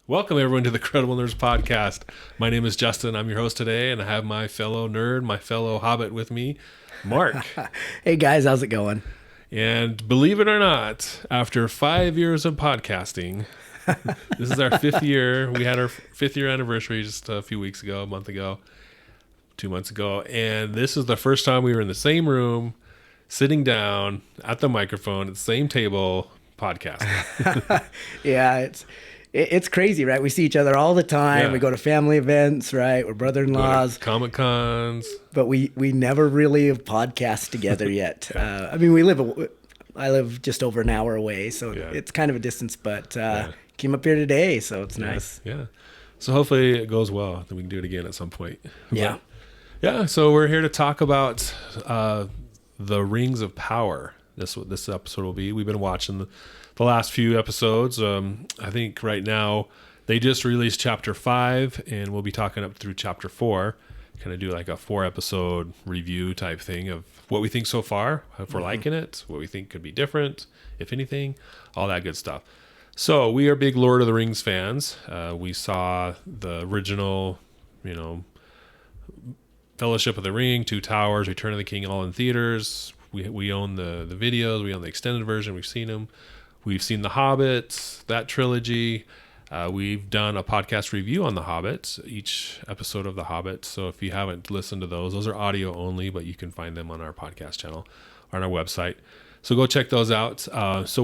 Welcome, everyone, to the Credible Nerds Podcast. My name is Justin. I'm your host today, and I have my fellow nerd, my fellow hobbit with me, Mark. Hey, guys. How's it going? And believe it or not, after 5 years of podcasting, this is our fifth year. We had our fifth year anniversary just a few weeks ago, a month ago, 2 months ago. And this is the first time we were in the same room, sitting down at the microphone, at the same table, podcasting. Yeah, it's crazy, right? We see each other all the time. Yeah. We go to family events, right? We're brother-in-laws. Comic Cons. But we never really have podcast together yet. I mean, I live just over an hour away, so it's kind of a distance, but came up here today, so it's nice. Yeah. So hopefully it goes well. Then we can do it again at some point. Yeah. Yeah, so we're here to talk about the Rings of Power. This episode will be. We've been watching the last few episodes. I think right now they just released chapter 5, and we'll be talking up through chapter 4. Kind of do like a 4-episode review type thing of what we think so far, if we're liking it, what we think could be different, if anything, all that good stuff. So we are big Lord of the Rings fans. We saw the original, Fellowship of the Ring, Two Towers, Return of the King, all in theaters. We own the videos. We own the extended version. We've seen them. We've seen The Hobbit, that trilogy. We've done a podcast review on The Hobbit, each episode of The Hobbit. So if you haven't listened to those are audio only, but you can find them on our podcast channel or on our website. So go check those out. So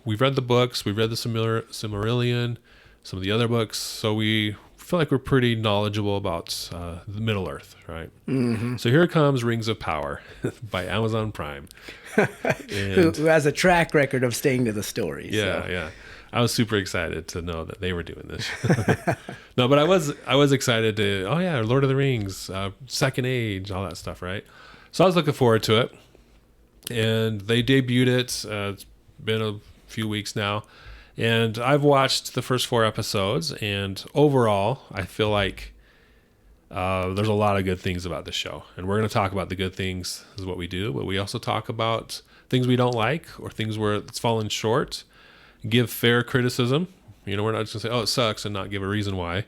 we've read the books. We've read the Silmarillion, some of the other books. So we feel like we're pretty knowledgeable about the Middle Earth, right? Mm-hmm. So here comes Rings of Power by Amazon Prime. Who has a track record of staying to the story. Yeah. I was super excited to know that they were doing this. No, but I was excited to, Lord of the Rings, Second Age, all that stuff, right? So I was looking forward to it. And they debuted it. It's been a few weeks now. And I've watched the first 4 episodes. And overall, I feel like there's a lot of good things about this show. And we're going to talk about the good things, is what we do. But we also talk about things we don't like or things where it's fallen short. Give fair criticism. We're not just going to say, it sucks and not give a reason why.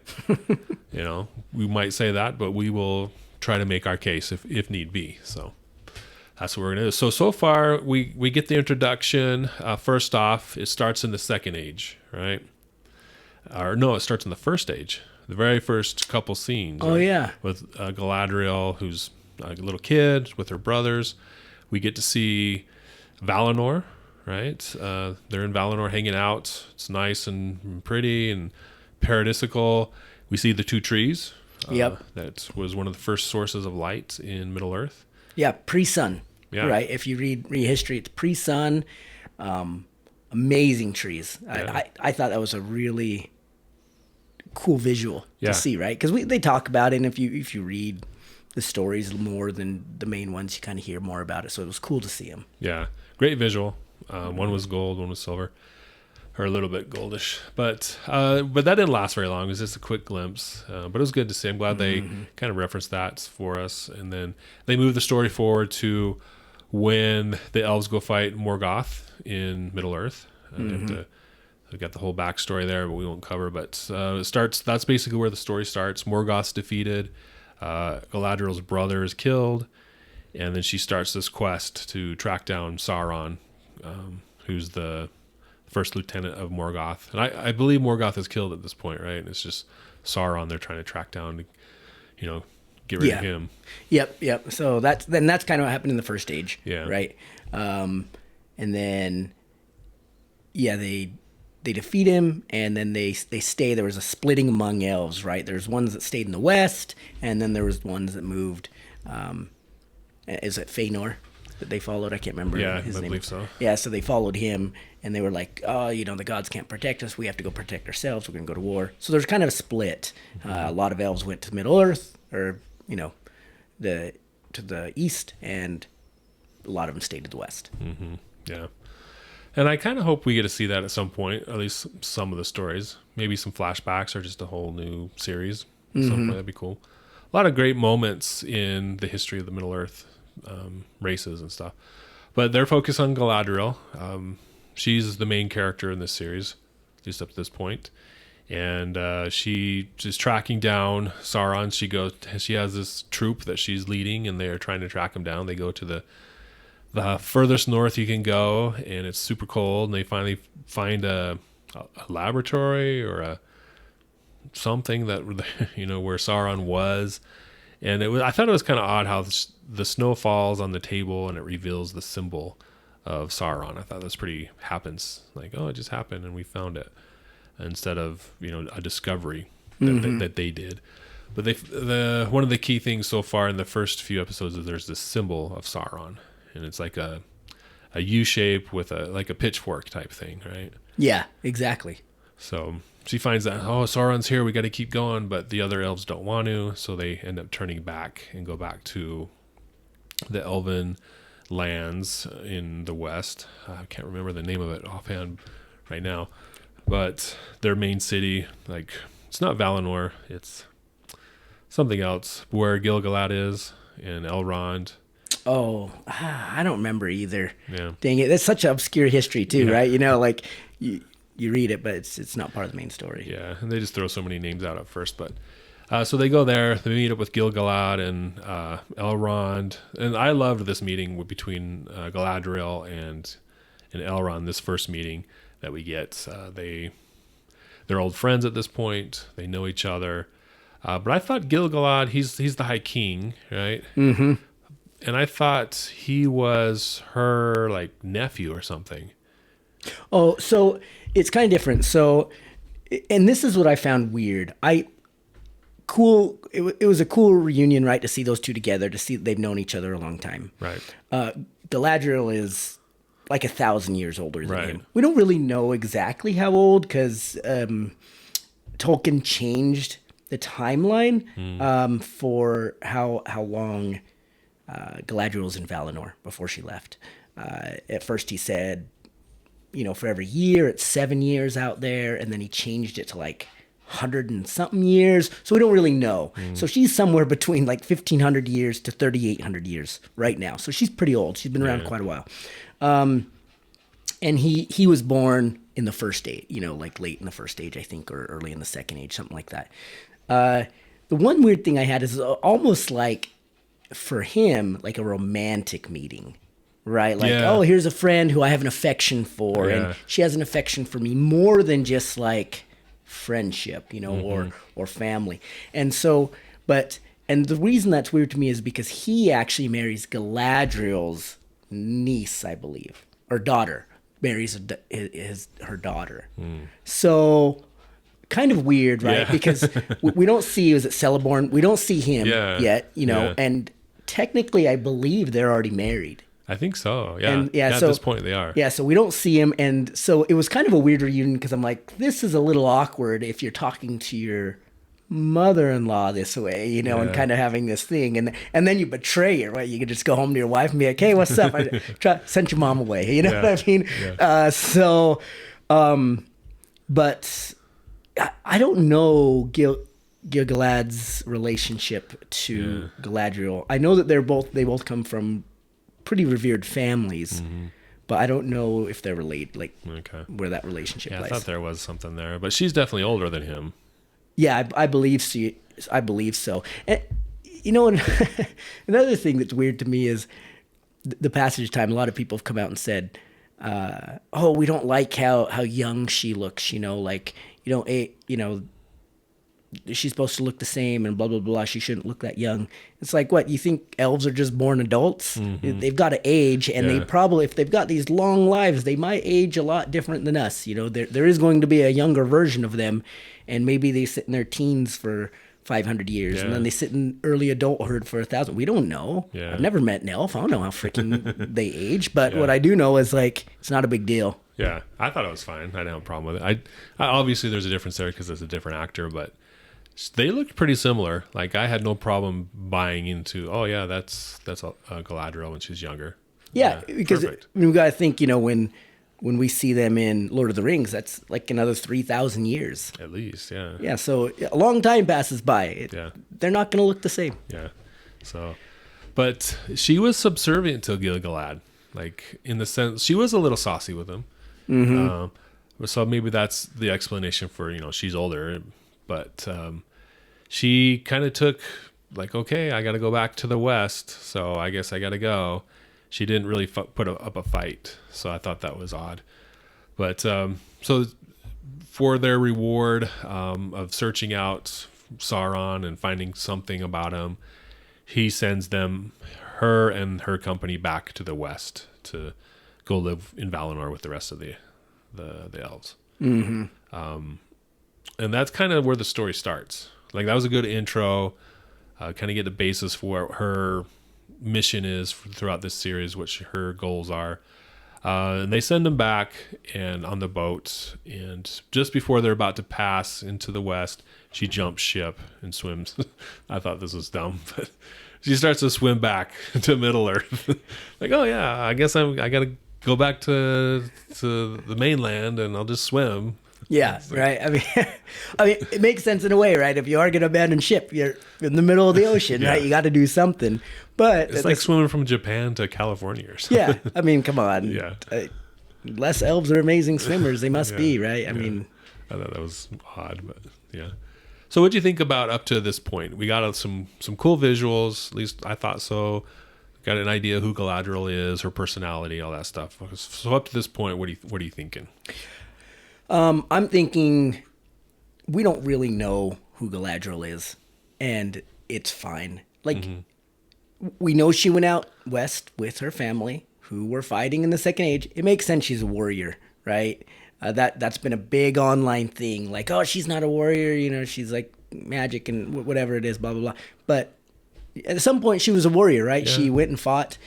We might say that, but we will try to make our case if need be. So that's what we're going to do. So far, we get the introduction. First off, it starts in the Second Age, right? Or no, it starts in the First Age. The very first couple scenes. Oh, right? yeah. With Galadriel, who's a little kid, with her brothers. We get to see Valinor, right? They're in Valinor hanging out. It's nice and pretty and paradisical. We see the 2 trees. Yep. That was one of the first sources of light in Middle-earth. Yeah, pre-sun. Yeah. Right? If you read history, it's pre-sun. Amazing trees. Yeah. I thought that was a really cool visual Yeah. to see, right? Because they talk about it, and if you read the stories more than the main ones, you kind of hear more about it. So it was cool to see them. Yeah, great visual. One was gold, one was silver, or a little bit goldish. But that didn't last very long. It was just a quick glimpse. But it was good to see. I'm glad they kind of referenced that for us. And then they moved the story forward to when the elves go fight Morgoth in Middle-earth. We've got the whole backstory there, but we won't cover. But it starts. That's basically where the story starts. Morgoth's defeated. Galadriel's brother is killed. And then she starts this quest to track down Sauron, who's the first lieutenant of Morgoth. And I believe Morgoth is killed at this point, right? And it's just Sauron they're trying to track down to, get rid of him. Yep. So that's kind of what happened in the First Age, right? And then, they defeat him, and then they stay. There was a splitting among elves, right? There's ones that stayed in the west, and then there was ones that moved. Is it Fëanor that they followed? I can't remember his name. I believe so. Yeah, so they followed him, and they were like, the gods can't protect us. We have to go protect ourselves. We're going to go to war. So there's kind of a split. A lot of elves went to Middle-earth, or, to the east, and a lot of them stayed to the west. Mm-hmm. Yeah. And I kind of hope we get to see that at some point, at least some of the stories. Maybe some flashbacks or just a whole new series. Something that'd be cool. A lot of great moments in the history of the Middle-earth races and stuff. But they're focused on Galadriel. She's the main character in this series, at least up to this point. and she is tracking down Sauron. She has this troop that she's leading, and they are trying to track him down. They go to the furthest north you can go, and it's super cold, and they finally find a laboratory or something that where Sauron was. And I thought it was kind of odd how the snow falls on the table and it reveals the symbol of Sauron. I thought that's pretty happens. Like, oh, it just happened and we found it, instead of a discovery that they did. But one of the key things so far in the first few episodes is there's this symbol of Sauron, and it's like a U shape with a pitchfork type thing, right? Yeah, exactly. So she finds that, oh, Sauron's here, we got to keep going, but the other elves don't want to, so they end up turning back and go back to the elven lands in the west. I can't remember the name of it offhand right now, but their main city, like, it's not Valinor, it's something else, where Gil-galad is, and Elrond. Oh, I don't remember either. Yeah. Dang it, that's such an obscure history too, right? Like you read it, but it's not part of the main story. Yeah, and they just throw so many names out at first, but so they go there, they meet up with Gil-galad and Elrond, and I loved this meeting between Galadriel and Elrond, this first meeting that we get. They're old friends at this point, they know each other, but I thought Gil-galad, he's the High King, right? Mm-hmm. And I thought he was her, like, nephew or something. Oh, so it's kind of different. So, and this is what I found weird. It was a cool reunion, right, to see those two together, to see that they've known each other a long time. Right. Galadriel is like 1,000 years older than Right. him. We don't really know exactly how old, because Tolkien changed the timeline for how long Galadriel was in Valinor before she left. At first he said, for every year, it's 7 years out there, and then he changed it to like 100 and something years. So we don't really know. So she's somewhere between like 1,500 years to 3,800 years right now. So she's pretty old. She's been around quite a while. And he was born in the first age, like late in the first age, I think, or early in the second age, something like that. The one weird thing I had is almost like, for him, like a romantic meeting, right? Like, oh, here's a friend who I have an affection for, and she has an affection for me more than just like friendship, or family. And so, and the reason that's weird to me is because he actually marries Galadriel's niece, I believe, or daughter, marries her daughter. So kind of weird, right? Because we don't see, is it Celeborn? We don't see him yet, and technically I believe they're already married. I think so. Yeah. And, at this point they are. Yeah. So we don't see him. And so it was kind of a weird reunion, because I'm like, this is a little awkward if you're talking to your mother-in-law this way, and kind of having this thing. And then you betray her, right? You could just go home to your wife and be like, hey, what's up? I sent your mom away. You know what I mean? Yeah. But I don't know Gil-galad's relationship to Galadriel. I know that they both come from pretty revered families, but I don't know if they're related, like where that relationship lies. I thought there was something there, but she's definitely older than him. Yeah, I believe so. And another thing that's weird to me is the passage of time. A lot of people have come out and said, "Oh, we don't like how young she looks." She's supposed to look the same, and blah blah blah. She shouldn't look that young. It's like, what, you think elves are just born adults? They've got to age, and they probably, if they've got these long lives, they might age a lot different than us. There is going to be a younger version of them, and maybe they sit in their teens for 500 years, and then they sit in early adulthood for 1,000. We don't know. I've never met an elf. I don't know how freaking they age, but what I do know is, like, it's not a big deal. Yeah, I thought it was fine. I didn't have a problem with it. I obviously there's a difference there because it's a different actor, but they looked pretty similar. Like, I had no problem buying into, oh yeah, that's Galadriel when she's younger. Yeah, because we got to think, when we see them in Lord of the Rings, that's like another 3,000 years. At least, yeah. Yeah, so a long time passes by. They're not going to look the same. Yeah. So, but she was subservient to Gil-galad, like, in the sense, she was a little saucy with him. So maybe that's the explanation for, she's older, but she kind of took like, okay, I got to go back to the West, so I guess I got to go. She didn't really put up a fight, so I thought that was odd. But so for their reward of searching out Sauron and finding something about him, he sends her and her company back to the West to go live in Valinor with the rest of the elves. Mm-hmm. And that's kind of where the story starts. Like, that was a good intro, kind of get the basis for what her mission is throughout this series, what her goals are. And they send him back and on the boat, and just before they're about to pass into the West, she jumps ship and swims. I thought this was dumb, but she starts to swim back to Middle Earth. Like, oh yeah, I guess I got to go back to the mainland, and I'll just swim. Yeah, right. I mean, it makes sense in a way, right? If you are going to abandon ship, you're in the middle of the ocean, right? You got to do something. But it's like swimming from Japan to California or something. Yeah, I mean, come on. Yeah. Less elves are amazing swimmers. They must be, right? I mean, I thought that was odd, but yeah. So what do you think about up to this point? We got some cool visuals. At least I thought so. Got an idea who Galadriel is, her personality, all that stuff. So up to this point, what are you thinking? I'm thinking we don't really know who Galadriel is, and it's fine. Like, we know she went out west with her family, who were fighting in the Second Age. It makes sense she's a warrior, right? That's been a big online thing. Like, oh, she's not a warrior, she's like magic and whatever it is, blah, blah, blah. But at some point, she was a warrior, right? Yeah. She went and fought.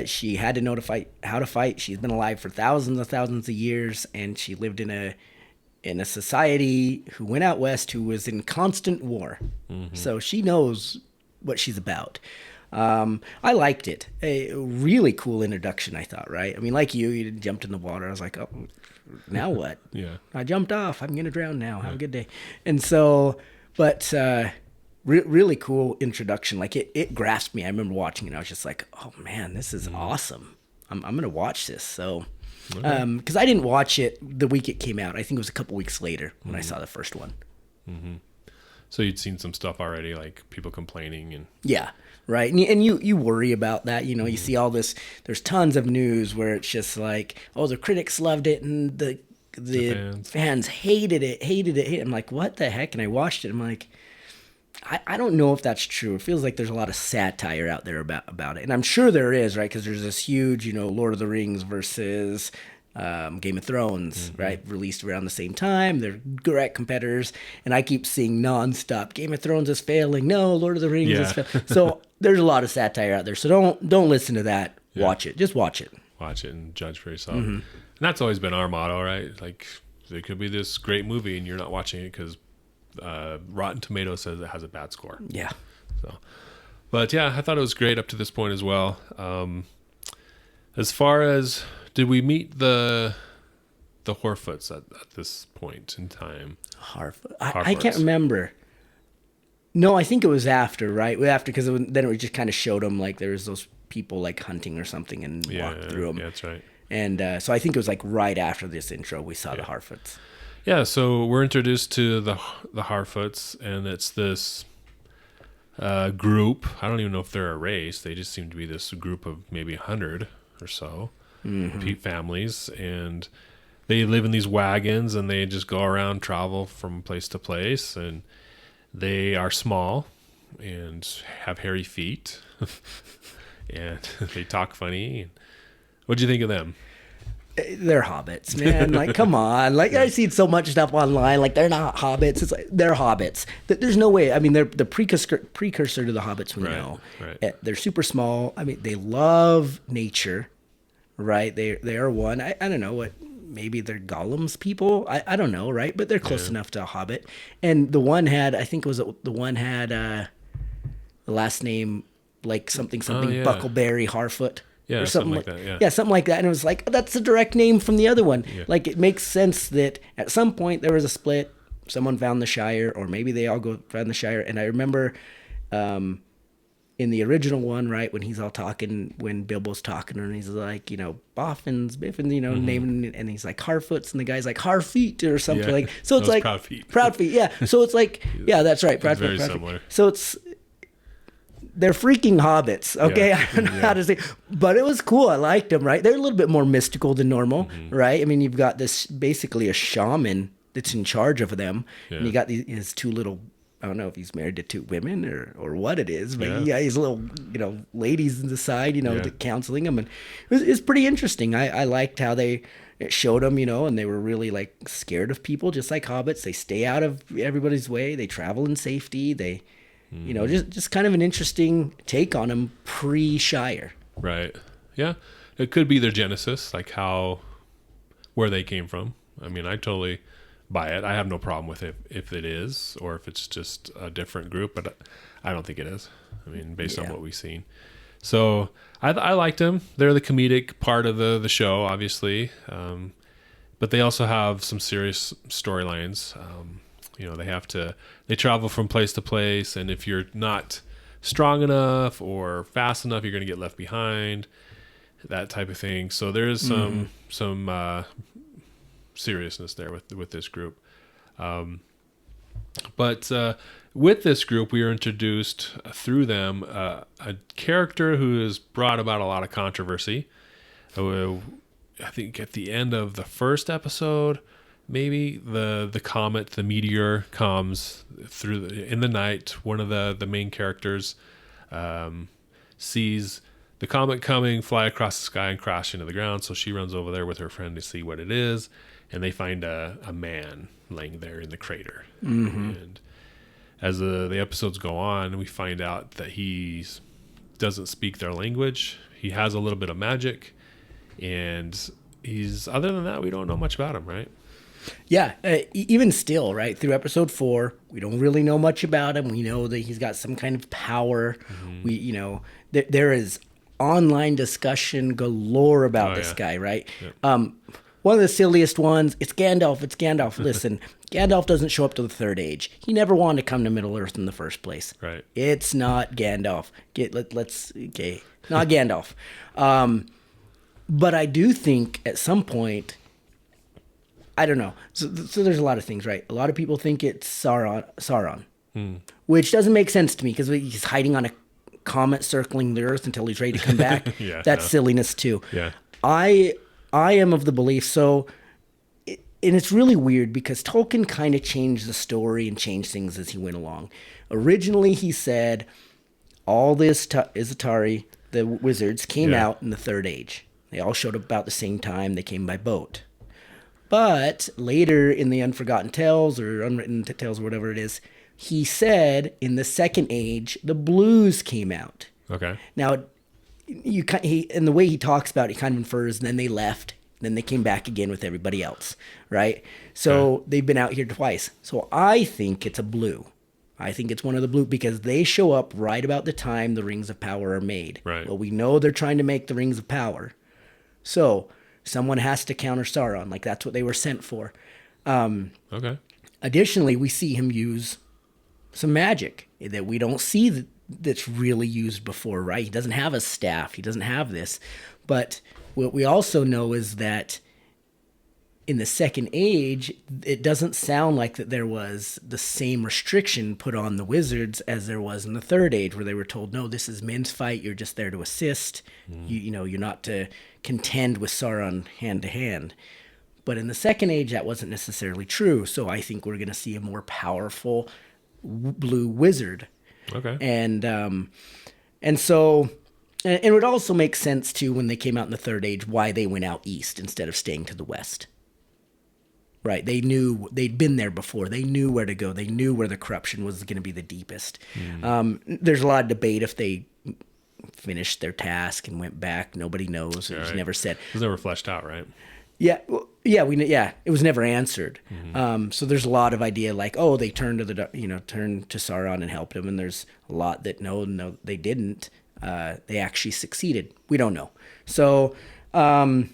She had to know how to fight. She's been alive for thousands of years, and she lived in a society who went out west, who was in constant war. Mm-hmm. So she knows what she's about. I liked it. A really cool introduction, I thought, right? I mean, like you jumped in the water. I was like, oh, now what? Yeah. I jumped off. I'm going to drown now. Have a good day. And so, but really cool introduction. Like, it grasped me. I remember watching it. I was just like, oh, man, this is awesome. I'm going to watch this. So, because I didn't watch it the week it came out. I think it was a couple weeks later when I saw the first one. Mm-hmm. So you'd seen some stuff already, like people complaining and yeah, right. And you worry about that. You see all this. There's tons of news where it's just like, oh, the critics loved it and the fans hated it. I'm like, what the heck? And I watched it. I'm like, I don't know if that's true. It feels like there's a lot of satire out there about it. And I'm sure there is, right? Because there's this huge, Lord of the Rings versus Game of Thrones, right? Released around the same time. They're direct competitors. And I keep seeing nonstop, Game of Thrones is failing. No, Lord of the Rings is failing. So there's a lot of satire out there. So don't listen to that. Yeah. Watch it. Just watch it. Watch it and judge for yourself. And that's always been our motto, right? Like, there could be this great movie and you're not watching it because Rotten Tomatoes says it has a bad score. Yeah. So, but yeah, I thought it was great up to this point as well. As far as, did we meet the Harfoots at this point in time? I can't remember. No, I think it was after, right? After, because then it just kind of showed them like there was those people like hunting or something and walked through them. Yeah, that's right. And so I think it was like right after this intro we saw the Harfoots. Yeah, so we're introduced to the Harfoots, and it's this group. I don't even know if they're a race. They just seem to be this group of maybe 100 or so families, and they live in these wagons, and they just go around, travel from place to place, and they are small and have hairy feet, and they talk funny. What'd you think of them? They're hobbits, man. Like, come on. Like, I see so much stuff online. Like, they're not hobbits. It's like, they're hobbits. There's no way. I mean, they're the precursor to the hobbits we know. Right. They're super small. I mean, they love nature, right? They are one. I don't know what. Maybe they're Gollum's people. I don't know, right? But they're close enough to a hobbit. And the one had, I think it was the one had the last name like something Buckleberry Harfoot. Yeah, or something like that. Yeah, something like that. And it was like, that's a direct name from the other one. Yeah. Like, it makes sense that at some point there was a split. Someone found the Shire, or maybe they all found the Shire. And I remember in in the original one, right, when he's all talking, when Bilbo's talking, and he's like, boffins, biffins, naming, and he's like Harfoots, and the guy's like Harfeet or something Yeah. like. So it's like Proud Feet, yeah. So it's like, yeah, that's right, Proud Feet. Very similar. So they're freaking hobbits, okay? Yeah. I don't know how to say, but it was cool. I liked them, right? They're a little bit more mystical than normal, right? I mean, you've got this basically a shaman that's in charge of them, and you got his two little. I don't know if he's married to two women or what it is, but yeah, he's little, ladies on the side, counseling him. And it's pretty interesting. I liked how it showed them, and they were really like scared of people, just like hobbits. They stay out of everybody's way. They travel in safety. They, just kind of an interesting take on them pre-Shire. Right. Yeah. It could be their genesis, like where they came from. I mean, I totally buy it. I have no problem with it if it is, or if it's just a different group, but I don't think it is. I mean, based on what we've seen. So I liked them. They're the comedic part of the show, obviously. But they also have some serious storylines. They travel from place to place, and if you're not strong enough or fast enough, you're going to get left behind, that type of thing. So there's some seriousness there with this group. But with this group, we are introduced through them a character who has brought about a lot of controversy. I think at the end of the first episode, maybe the comet, the meteor comes through in the night. One of the main characters sees the comet coming, fly across the sky and crash into the ground. So she runs over there with her friend to see what it is. And they find a man laying there in the crater. And as the episodes go on, we find out that he doesn't speak their language. He has a little bit of magic. And other than that, we don't know much about him, right? Yeah, even still, right, through episode 4, we don't really know much about him. We know that he's got some kind of power. There is online discussion galore about this guy, right? Yep. One of the silliest ones, it's Gandalf. Listen, Gandalf doesn't show up to the Third Age. He never wanted to come to Middle-earth in the first place. Right. It's not Gandalf. Not Gandalf. But I do think at some point, I don't know. So there's a lot of things, right? A lot of people think it's Sauron, which doesn't make sense to me because he's hiding on a comet circling the Earth until he's ready to come back. That's silliness too. Yeah. I am of the belief, and it's really weird because Tolkien kind of changed the story and changed things as he went along. Originally, he said all the Isatari, the wizards, came out in the Third Age. They all showed up about the same time. They came by boat. But later in the Unforgotten Tales or Unwritten Tales or whatever it is, he said in the Second Age, the blues came out. Okay. Now, and the way he talks about it, he kind of infers, and then they left, then they came back again with everybody else, right? So they've been out here twice. So I think it's a blue. I think it's one of the blue because they show up right about the time the Rings of Power are made. Right. Well, we know they're trying to make the Rings of Power. So someone has to counter Sauron. Like, that's what they were sent for. Okay. Additionally, we see him use some magic that we don't see that's really used before, right? He doesn't have a staff. He doesn't have this. But what we also know is that in the Second Age, it doesn't sound like that there was the same restriction put on the wizards as there was in the Third Age, where they were told, no, this is men's fight. You're just there to assist. You're not to contend with Sauron hand to hand. But in the Second Age, that wasn't necessarily true. So I think we're going to see a more powerful blue wizard. Okay. And so it would also make sense too when they came out in the Third Age why they went out east instead of staying to the west. Right? They knew they'd been there before. They knew where to go. They knew where the corruption was going to be the deepest. There's a lot of debate if they finished their task and went back. Nobody knows. It was never said. It was never fleshed out, right? Yeah, it was never answered. So there's a lot of idea like, oh, they turned to Sauron and helped him, and there's a lot that no, they didn't. They actually succeeded. We don't know. So I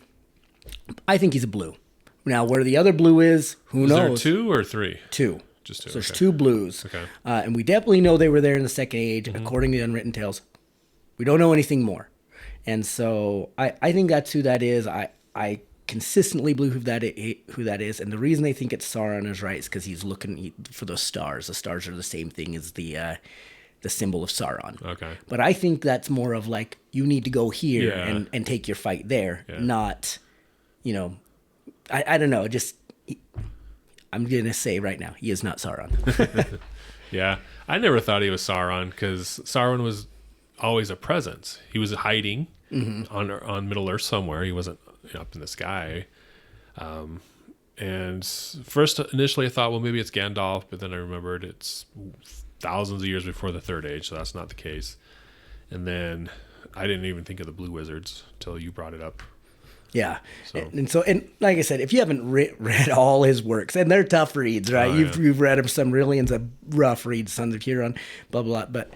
think he's a blue. Now, where the other blue is, who knows? Is there 2 or 3? 2. Just 2. So there's 2 blues. Okay. And we definitely know they were there in the Second Age, according to the Unwritten Tales. We don't know anything more. And so I think that's who that is. I consistently believe who that is. And the reason I think it's Sauron is right is because he's looking for those stars. The stars are the same thing as the symbol of Sauron. Okay. But I think that's more of like, you need to go here Yeah. and take your fight there, Yeah. not, I don't know. Just, I'm going to say right now, he is not Sauron. Yeah. I never thought he was Sauron because Sauron was always a presence. He was hiding on Middle Earth somewhere. He wasn't up in the sky. And first, initially, I thought, well, maybe it's Gandalf, but then I remembered it's thousands of years before the Third Age, so that's not the case. And then I didn't even think of the Blue Wizards till you brought it up. Yeah. So. And like I said, if you haven't read all his works, and they're tough reads, right? You've read them, some Rillian's a rough read, Sons of Huron, blah, blah, blah. But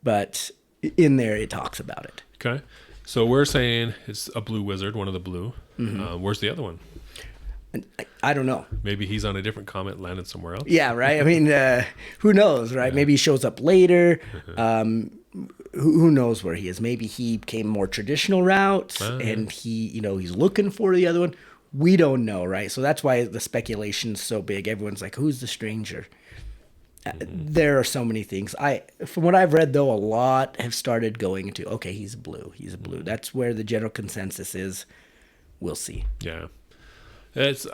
but in there it talks about it. Okay. So we're saying it's a blue wizard, one of the blue. Where's the other one? I don't know. Maybe he's on a different comet, landed somewhere else. Yeah, right. I mean, who knows, right? Yeah. Maybe he shows up later. Who knows where he is? Maybe he came more traditional route, and he's looking for the other one. We don't know, right? So that's why the speculation's so big. Everyone's like, "Who's the stranger?" There are so many things. From what I've read, though, a lot have started going into, okay, he's blue. He's blue. That's where the general consensus is. We'll see. Yeah. It's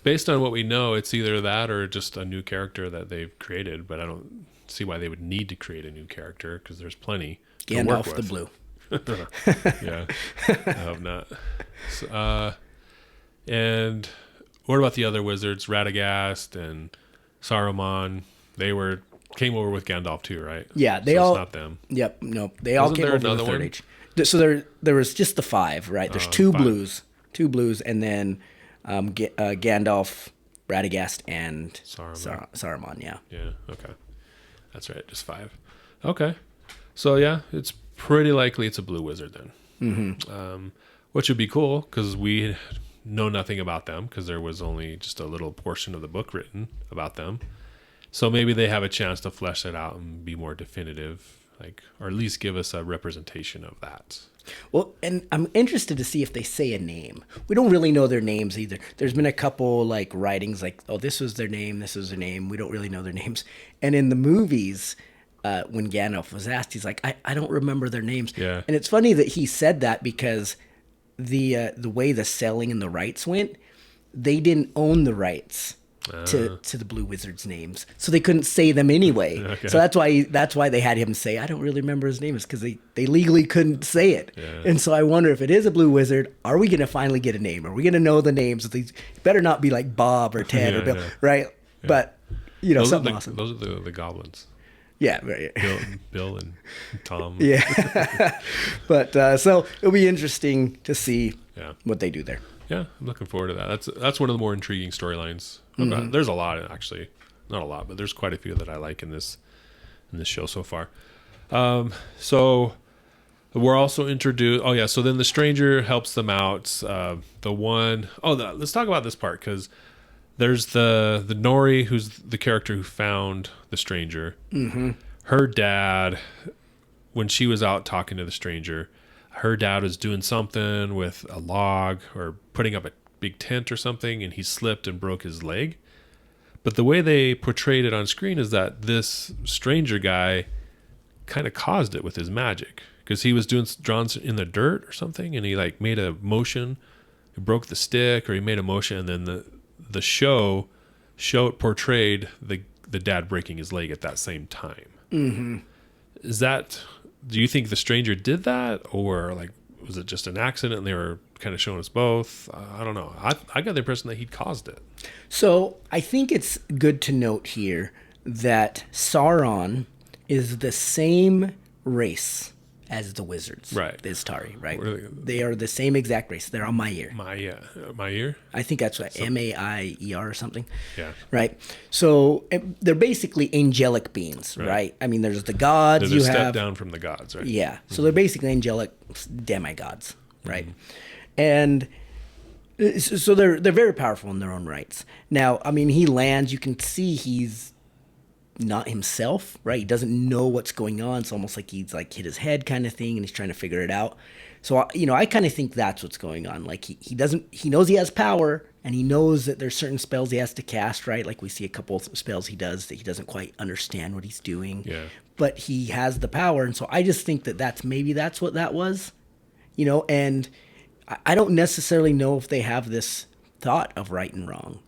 based on what we know, it's either that or just a new character that they've created, but I don't see why they would need to create a new character because there's plenty. Gandalf the Blue. Yeah, I hope not. So, and what about the other wizards, Radagast and Saruman? They came over with Gandalf too, right? Yeah, it's not them. Yep, nope. They all came over the Third Age. So there was just the five, right? There's two blues, and then Gandalf, Radagast, and Saruman. Yeah. Yeah. Okay. That's right. Just five. Okay. So yeah, it's pretty likely it's a blue wizard then. Which would be cool because we know nothing about them because there was only just a little portion of the book written about them. So maybe they have a chance to flesh it out and be more definitive, or at least give us a representation of that. Well, and I'm interested to see if they say a name. We don't really know their names either. There's been a couple writings oh, this was their name, this was their name. We don't really know their names. And in the movies, when Gandalf was asked, he's like, I don't remember their names. Yeah. And it's funny that he said that because the way the selling and the rights went, they didn't own the rights to the Blue Wizards' names, so they couldn't say them anyway. Okay. So that's why they had him say, I don't really remember his name, is because they legally couldn't say it. Yeah. And so I wonder if it is a Blue Wizard, are we going to finally get a name? Are we going to know the names of these? Better not be like Bob or Ted or Bill, right? Yeah. But something awesome. Those are the goblins. Yeah, right. Bill and Tom. Yeah, but so it'll be interesting to see what they do there. Yeah, I'm looking forward to that. That's one of the more intriguing storylines. There's a lot, actually, not a lot, but there's quite a few that I like in this show so far. So we're also introduced. Oh yeah, so then the stranger helps them out. Let's talk about this part because there's the Nori, who's the character who found the stranger. Mm-hmm. Her dad, when she was out talking to the stranger, her dad was doing something with a log or putting up a big tent or something, and he slipped and broke his leg. But the way they portrayed it on screen is that this stranger guy kind of caused it with his magic because he was drawn in the dirt or something, and he made a motion, he broke the stick, or he made a motion, and then the show portrayed the dad breaking his leg at that same time. Mm-hmm. Do you think the stranger did that, or was it just an accident and they were kind of showing us both? I don't know. I got the impression that he'd caused it. So I think it's good to note here that Sauron is the same race as the wizards. Right. The Istari, right? They are the same exact race. They're on Maiir. Maiir? I think that's what, Maier or something. Yeah. Right? So they're basically angelic beings, right? I mean, there's the gods. They're a step down from the gods, right? Yeah. So mm-hmm. They're basically angelic demigods, right? Mm-hmm. And so they're very powerful in their own rights. Now, I mean, he lands. You can see he's not himself, right? He doesn't know what's going on. It's almost like he's like hit his head kind of thing, and he's trying to figure it out. So, I kind of think that's what's going on. Like he knows he has power, and he knows that there's certain spells he has to cast, right? Like we see a couple of spells he does that he doesn't quite understand what he's doing. Yeah. But he has the power, and so I just think that that's what that was, and I don't necessarily know if they have this thought of right and wrong.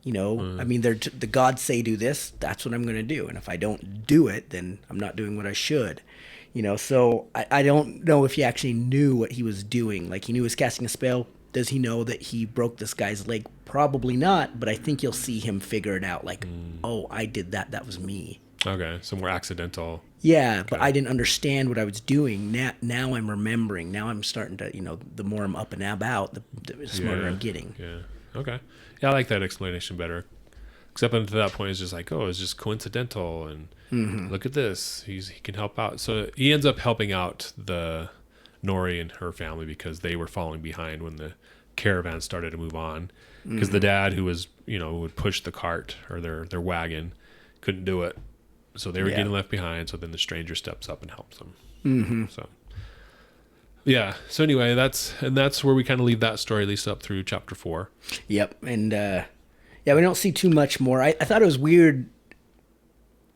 I mean, the gods say do this, that's what I'm going to do. And if I don't do it, then I'm not doing what I should. So I don't know if he actually knew what he was doing. Like, he knew he was casting a spell. Does he know that he broke this guy's leg? Probably not, but I think you'll see him figure it out. Like, oh, I did that. That was me. Okay, so more accidental. Yeah, but I didn't understand what I was doing. Now I'm remembering. Now I'm starting to, the more I'm up and about, the smarter I'm getting. Yeah, okay. Yeah, I like that explanation better. Except until that point, it's just like, oh, it's just coincidental, and look at this. He can help out. So he ends up helping out the Nori and her family because they were falling behind when the caravan started to move on. Because the dad, who was, would push the cart or their wagon, couldn't do it. So they were getting left behind. So then the stranger steps up and helps them. Mm-hmm. So, yeah. So anyway, that's where we kind of leave that story, at least up through chapter 4. Yep. And we don't see too much more. I thought it was weird.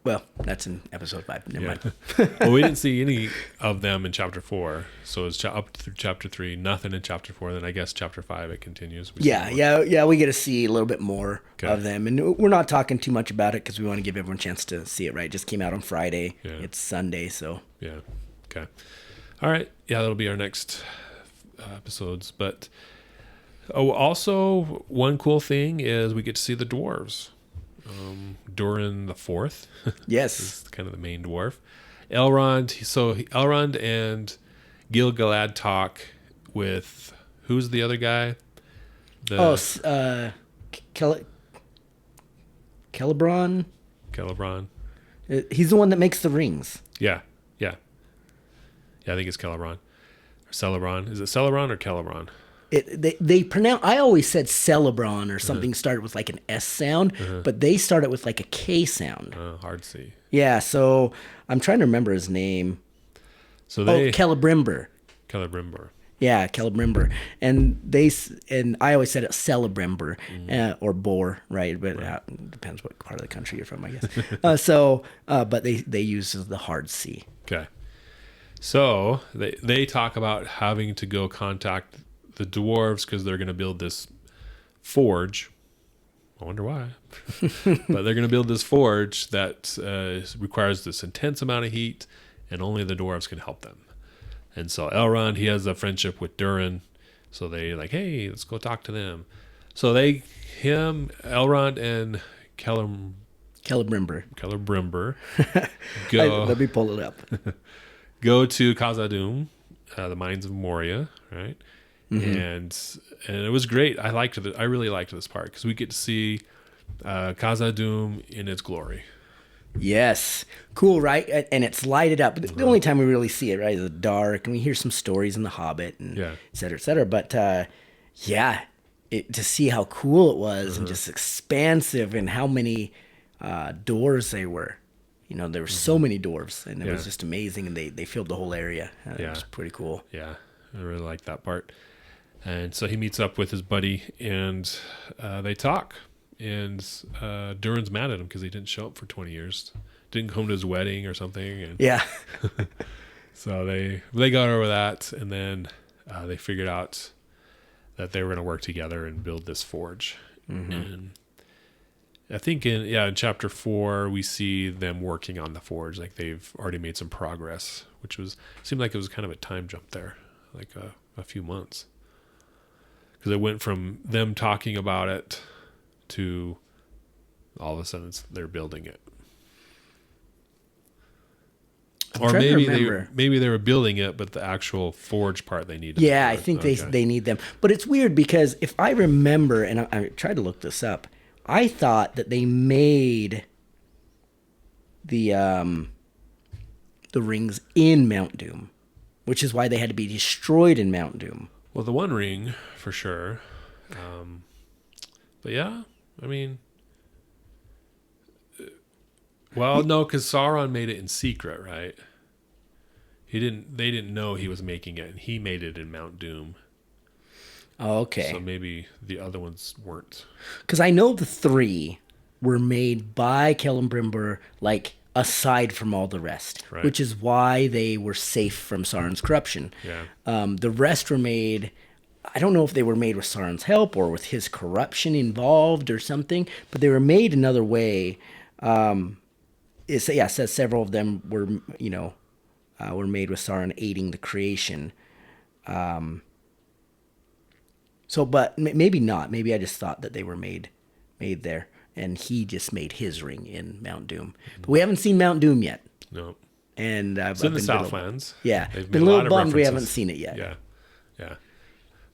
Well, that's in episode 5. Never mind. Well, we didn't see any of them in chapter 4. So it's up through chapter 3. Nothing in chapter 4. Then I guess chapter 5 it continues. We get to see a little bit more of them, and we're not talking too much about it because we want to give everyone a chance to see it. Right? It just came out on Friday. Yeah. It's Sunday, so yeah. Okay. All right. Yeah, that'll be our next episodes. But also one cool thing is we get to see the dwarves. Durin the Fourth. Yes. Is kind of the main dwarf. Elrond. So Elrond and Gil-galad talk with, who's the other guy? Celebrand. He's the one that makes the rings. Yeah. I think it's Celebrand. Or Celebrand. Is it Celebrand or Celebrand? They pronounce. I always said Celebron or something started with like an S sound, but they started with like a K sound. Hard C. Yeah, so I'm trying to remember his name. So Celebrimber. Celebrimber. Yeah, Celebrimber, and I always said it Celebrimber or Boar, right? But it depends what part of the country you're from, I guess. But they use the hard C. Okay. So they talk about having to go contact the dwarves because they're going to build this forge. I wonder why. But they're going to build this forge that requires this intense amount of heat, and only the dwarves can help them. And so Elrond, he has a friendship with Durin, so they like, hey, let's go talk to them. So Elrond and Celebrimber go. Let me pull it up. Go to Khazad-dûm, the mines of Moria, right? And it was great. I really liked this part because we get to see Khazad-dûm in its glory. Yes, cool, right? And it's lighted up. The only time we really see it, right, is dark, and we hear some stories in The Hobbit, and et cetera, et cetera. But to see how cool it was and just expansive, and how many doors they were. There were so many dwarves, and it was just amazing, and they filled the whole area. It was pretty cool. Yeah, I really liked that part. And so he meets up with his buddy, and they talk. And Durin's mad at him because he didn't show up for 20 years. Didn't come to his wedding or something. And yeah. So they got over that, and then they figured out that they were going to work together and build this forge. And I think in chapter 4 we see them working on the forge, like they've already made some progress, which seemed like it was kind of a time jump there, like a few months, because it went from them talking about it to all of a sudden they're building it. Or maybe they were building it, but the actual forge part they needed. Yeah, I think they need them. But it's weird because if I remember, and I tried to look this up, I thought that they made the rings in Mount Doom, which is why they had to be destroyed in Mount Doom. Well, the One Ring for sure, but yeah, I mean, Well, no, because Sauron made it in secret, right? They didn't know he was making it, and he made it in Mount Doom. Oh, okay. So maybe the other ones weren't. Because I know the 3 were made by Celebrimbor, like, aside from all the rest, Right. which is why they were safe from Sauron's corruption. Yeah. The rest were made, I don't know if they were made with Sauron's help or with his corruption involved or something, but they were made another way. It says several of them were, were made with Sauron aiding the creation. But maybe not. Maybe I just thought that they were made there, and he just made his ring in Mount Doom. But we haven't seen Mount Doom yet. No. And It's in the Southlands. Yeah, They've been made a a little lot of bummed we references. haven't seen it yet. Yeah.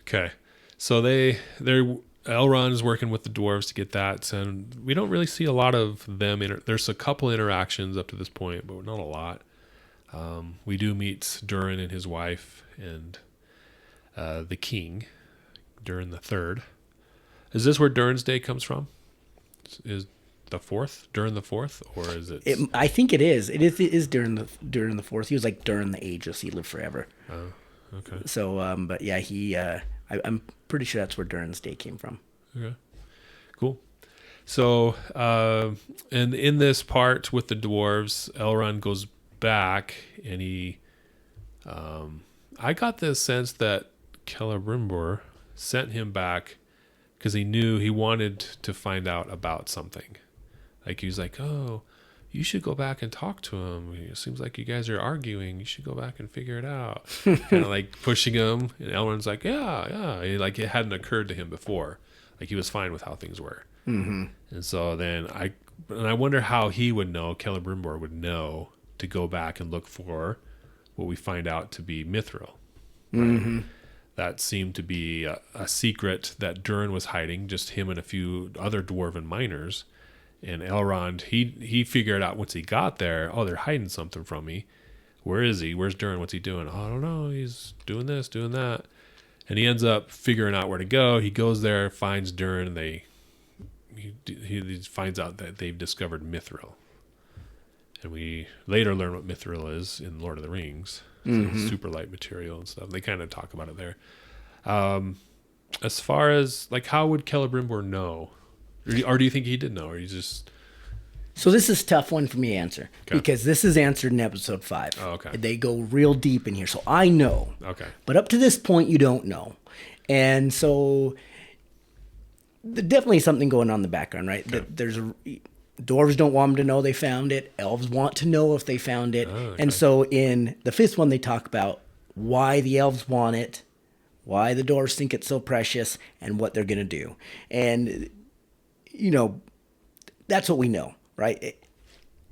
Okay. So Elrond is working with the dwarves to get that, and we don't really see a lot of them. There's a couple interactions up to this point, but not a lot. We do meet Durin and his wife and the king, Durin the Third. Is this where Durin's Day comes from? Is the fourth Durin the Fourth, or is it? I think it is. It is Durin the Fourth. He was like Durin the Ageless. He lived forever. Oh, okay. So, but yeah, he. I'm pretty sure that's where Durin's Day came from. Okay. Cool. So, and in this part with the dwarves, Elrond goes back, and he. I got this sense that Celebrimbor sent him back because he knew he wanted to find out about something. Like he was like, "Oh, you should go back and talk to him. It seems like you guys are arguing. You should go back and figure it out." Kind of like pushing him, and Elrond's like, "Yeah." Like it hadn't occurred to him before. Like he was fine with how things were. Mm-hmm. And so then I wonder how he would know, Celebrimbor would know to go back and look for what we find out to be Mithril. Right? Mm-hmm. That seemed to be a secret that Durin was hiding, just him and a few other dwarven miners. And Elrond, he figured out once he got there, oh, they're hiding something from me. Where is he? Where's Durin? What's he doing? Oh, I don't know. He's doing this, doing that. And he ends up figuring out where to go. He goes there, finds Durin, and he finds out that they've discovered Mithril. And we later learn what Mithril is in Lord of the Rings. So super light material and stuff. They kind of talk about it there. As far as, like, how would Celebrimbor know? Or do you think he did know? Or he just... So this is a tough one for me to answer. Okay. Because this is answered in episode 5. Oh, okay. They go real deep in here. So I know. Okay. But up to this point, you don't know. And so there's definitely something going on in the background, right? Okay. Dwarves don't want them to know they found it. Elves want to know if they found it. Oh, okay. And so in the 5th one, they talk about why the elves want it, why the dwarves think it's so precious, and what they're going to do. And, that's what we know, right?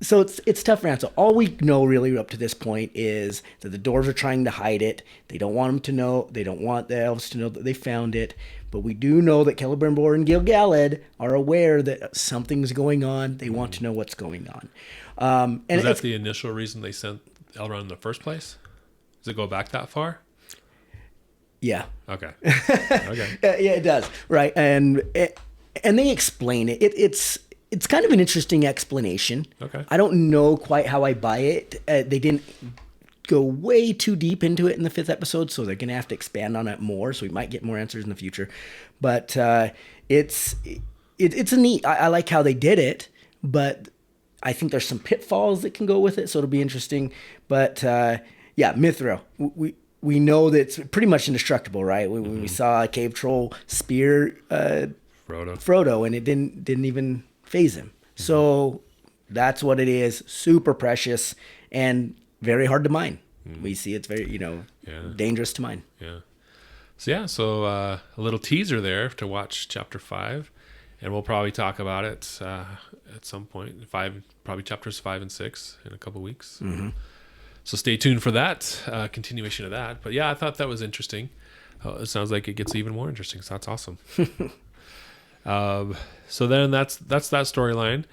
So it's tough to answer. All we know really up to this point is that the dwarves are trying to hide it. They don't want them to know. They don't want the elves to know that they found it. But we do know that Celebrimbor and Gil-galad are aware that something's going on. They want to know what's going on. And Was that the initial reason they sent Elrond in the first place? Does it go back that far? Yeah. Okay. Okay. Yeah, it does. Right. And they explain it. It's kind of an interesting explanation. Okay. I don't know quite how I buy it. They didn't go way too deep into it in the 5th episode, so they're going to have to expand on it more, so we might get more answers in the future. But it's a neat... I like how they did it, but I think there's some pitfalls that can go with it, so it'll be interesting. But yeah, Mithril. We know that it's pretty much indestructible, right? When we saw a cave troll spear Frodo, and it didn't even phase him. Mm-hmm. So that's what it is. Super precious and very hard to mine. Mm-hmm. We see it's very, dangerous to mine. Yeah. So a little teaser there to watch chapter 5, and we'll probably talk about it at some point. Probably chapters 5 and 6 in a couple weeks. Mm-hmm. So stay tuned for that continuation of that. But yeah, I thought that was interesting. It sounds like it gets even more interesting. So that's awesome. So then that's that storyline.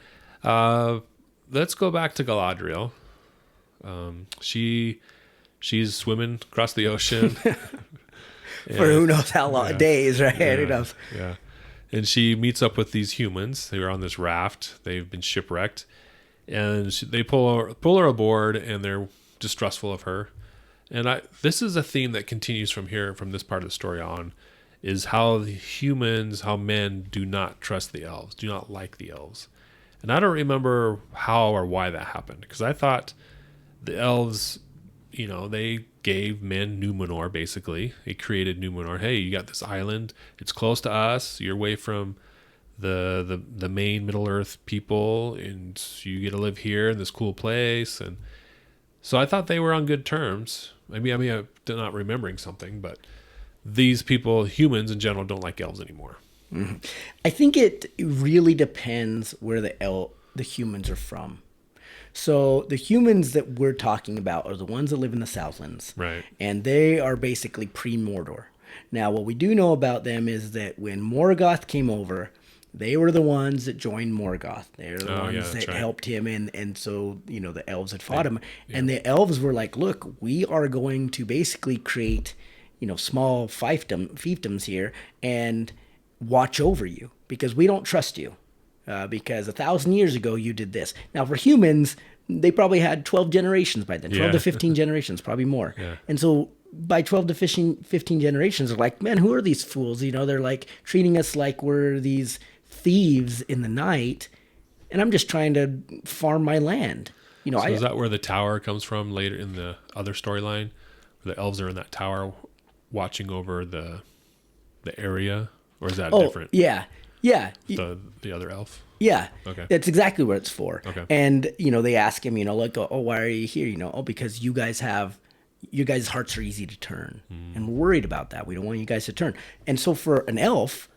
Let's go back to Galadriel. She's swimming across the ocean for who knows how long days, right? Who knows? Yeah. And she meets up with these humans. They were on this raft. They've been shipwrecked, and they pull her aboard, and they're distrustful of her. And this is a theme that continues from this part of the story on, is how how men do not trust the elves, do not like the elves. And I don't remember how or why that happened, because I thought the elves, they gave men Numenor, basically. They created Numenor. Hey, you got this island. It's close to us. You're away from the main Middle-earth people, and you get to live here in this cool place. And so I thought they were on good terms. I mean, I'm not remembering something, but these people, humans in general, don't like elves anymore. Mm-hmm. I think it really depends where the humans are from. So the humans that we're talking about are the ones that live in the Southlands. Right. And they are basically pre-Mordor. Now, what we do know about them is that when Morgoth came over, they were the ones that joined Morgoth. They're the ones that helped him. And so, the elves had fought him. Yeah. And the elves were like, look, we are going to basically create, small fiefdoms here and watch over you because we don't trust you. Because 1,000 years ago, you did this. Now, for humans, they probably had 12 generations by then, 12 to 15 generations, probably more. Yeah. And so by 12 to 15 generations, they're like, man, who are these fools? They're like treating us like we're these thieves in the night, and I'm just trying to farm my land. So is that where the tower comes from later in the other storyline? Where the elves are in that tower watching over the area? Or is that different? Yeah. The other elf? Yeah. Okay. That's exactly what it's for. Okay. And, they ask him, why are you here? Because you guys hearts are easy to turn. And we're worried about that. We don't want you guys to turn. And so for an elf,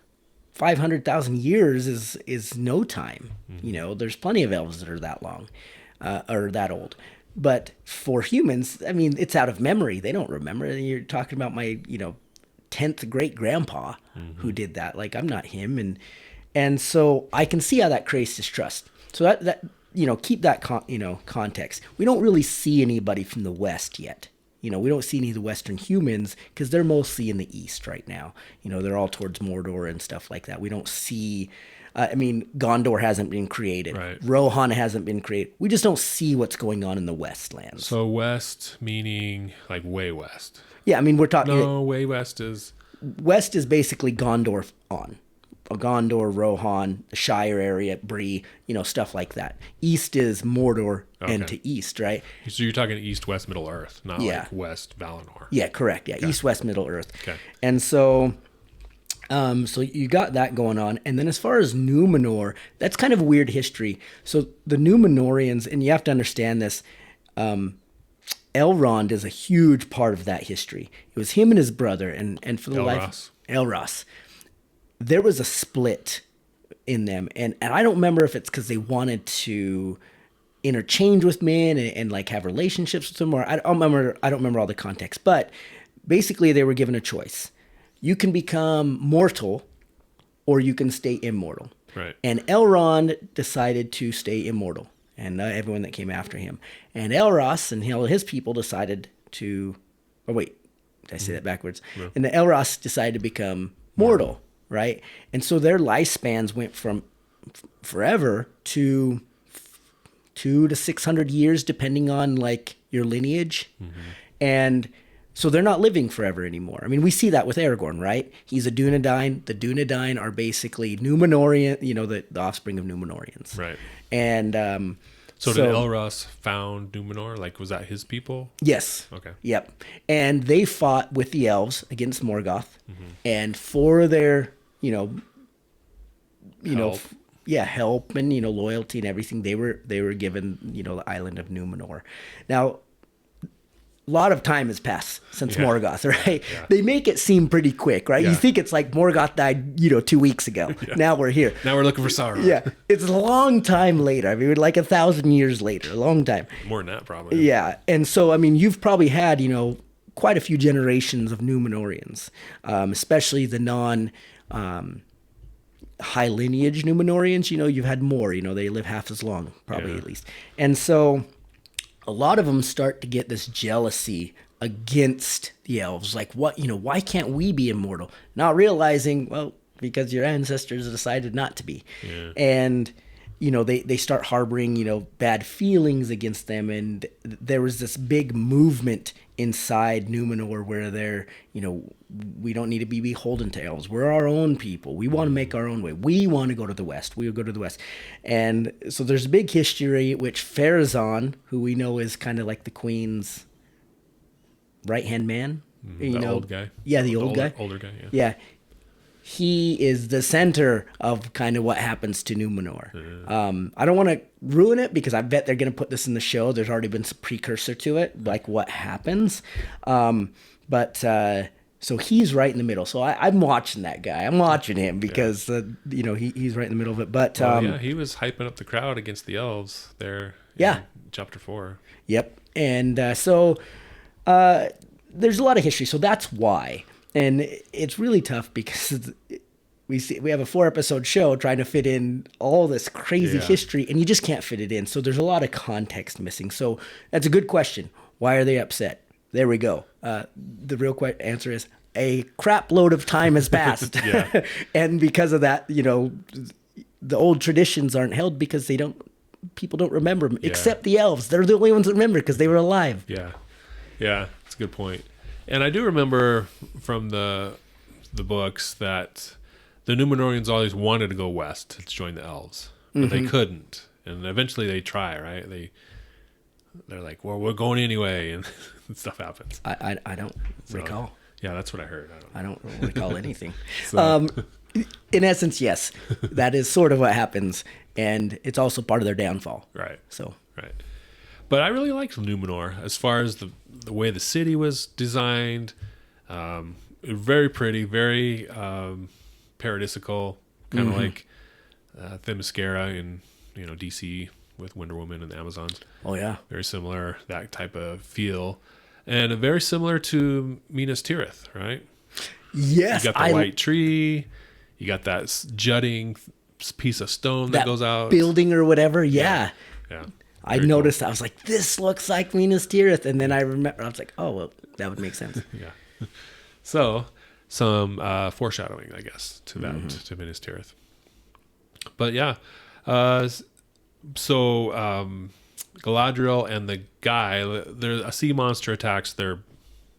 500,000 years is no time. There's plenty of elves that are that long, or that old. But for humans, I mean, it's out of memory. They don't remember. You're talking about my, 10th great grandpa who did that. Like, I'm not him. And so I can see how that creates distrust. So that keep that context. We don't really see anybody from the West yet. We don't see any of the Western humans because they're mostly in the East right now. They're all towards Mordor and stuff like that. We don't see, Gondor hasn't been created. Right. Rohan hasn't been created. We just don't see what's going on in the Westlands. So West meaning like way west. Yeah, we're talking. No, way west is. West is basically Gondor on. Gondor, Rohan, the Shire area, Bree, stuff like that. East is Mordor and to east, right? So you're talking east, west, Middle Earth, not like west, Valinor. Yeah, correct. Yeah, okay. East, west, Middle Earth. Okay. And so, so you got that going on. And then as far as Numenor, that's kind of weird history. So the Numenorians, and you have to understand this, Elrond is a huge part of that history. It was him and his brother, and for the Elros. There was a split in them, and I don't remember if it's because they wanted to interchange with men and like have relationships with them, or I don't remember all the context. But basically, they were given a choice: you can become mortal, or you can stay immortal. Right. And Elrond decided to stay immortal, and everyone that came after him. And Elros and his people decided to. Oh wait, did I say that backwards? No. And the Elros decided to become mortal. Right. And so their lifespans went from forever to 200 to 600 years, depending on like your lineage. Mm-hmm. And so they're not living forever anymore. We see that with Aragorn, right? He's a Dunedain. The Dunedain are basically Numenorian, the offspring of Numenorians. Right. And so did Elros found Numenor? Like, was that his people? Yes. Okay. Yep. And they fought with the elves against Morgoth. Mm-hmm. And for their help and loyalty and everything, they were given the island of Numenor. Now, a lot of time has passed since Morgoth, right? Yeah. They make it seem pretty quick, right? Yeah. You think it's like Morgoth died 2 weeks ago. Yeah. Now we're here. Now we're looking for Sauron. Yeah, it's a long time later. Like 1,000 years later, a long time. More than that, probably. Yeah, and so you've probably had quite a few generations of Numenorians, especially the non. High lineage Numenorians, you've had more, they live half as long, probably at least. And so a lot of them start to get this jealousy against the elves. Like, why can't we be immortal? Not realizing, well, because your ancestors decided not to be. Yeah. And they start harboring, bad feelings against them. And there was this big movement inside Numenor where they're, we don't need to be beholden to elves. We're our own people. We want to make our own way. We want to go to the west. We will go to the west. And so there's a big history, which Pharazôn, who we know is kind of like the queen's right-hand man. The old guy. Yeah, the old guy. Older guy, yeah. Yeah. He is the center of kind of what happens to Numenor. I don't want to ruin it because I bet they're going to put this in the show. There's already been some precursor to it, like what happens. So he's right in the middle. So I'm watching that guy. I'm watching him because, he's right in the middle of it. But he was hyping up the crowd against the elves there in chapter 4. Yep. And there's a lot of history. So that's why. And it's really tough because we have a 4-episode show trying to fit in all this crazy history, and you just can't fit it in. So there's a lot of context missing. So that's a good question. Why are they upset? There we go. The real answer is a crap load of time has passed. And because of that, the old traditions aren't held because people don't remember them, except the elves. They're the only ones that remember because they were alive. Yeah. Yeah, that's a good point. And I do remember from the books that the Numenorians always wanted to go west to join the elves, but they couldn't. And eventually they try, right? They're like, well, we're going anyway, and stuff happens. I don't recall. Yeah, that's what I heard. I don't recall anything. In essence, yes, that is sort of what happens, and it's also part of their downfall. Right. So. Right. But I really liked Numenor as far as the way the city was designed. Very pretty, very paradisical, kind of like Themyscira in DC with Wonder Woman and the Amazons. Oh yeah, very similar, that type of feel, and very similar to Minas Tirith, right? Yes, you got the white tree, you got that jutting piece of stone that goes out, building or whatever. Yeah. I noticed. Cool. I was like, "This looks like Minas Tirith," and then I remember. I was like, "Oh, well, that would make sense." Yeah. So, some foreshadowing, I guess, to that to Minas Tirith. But yeah, Galadriel and the guy, a sea monster attacks their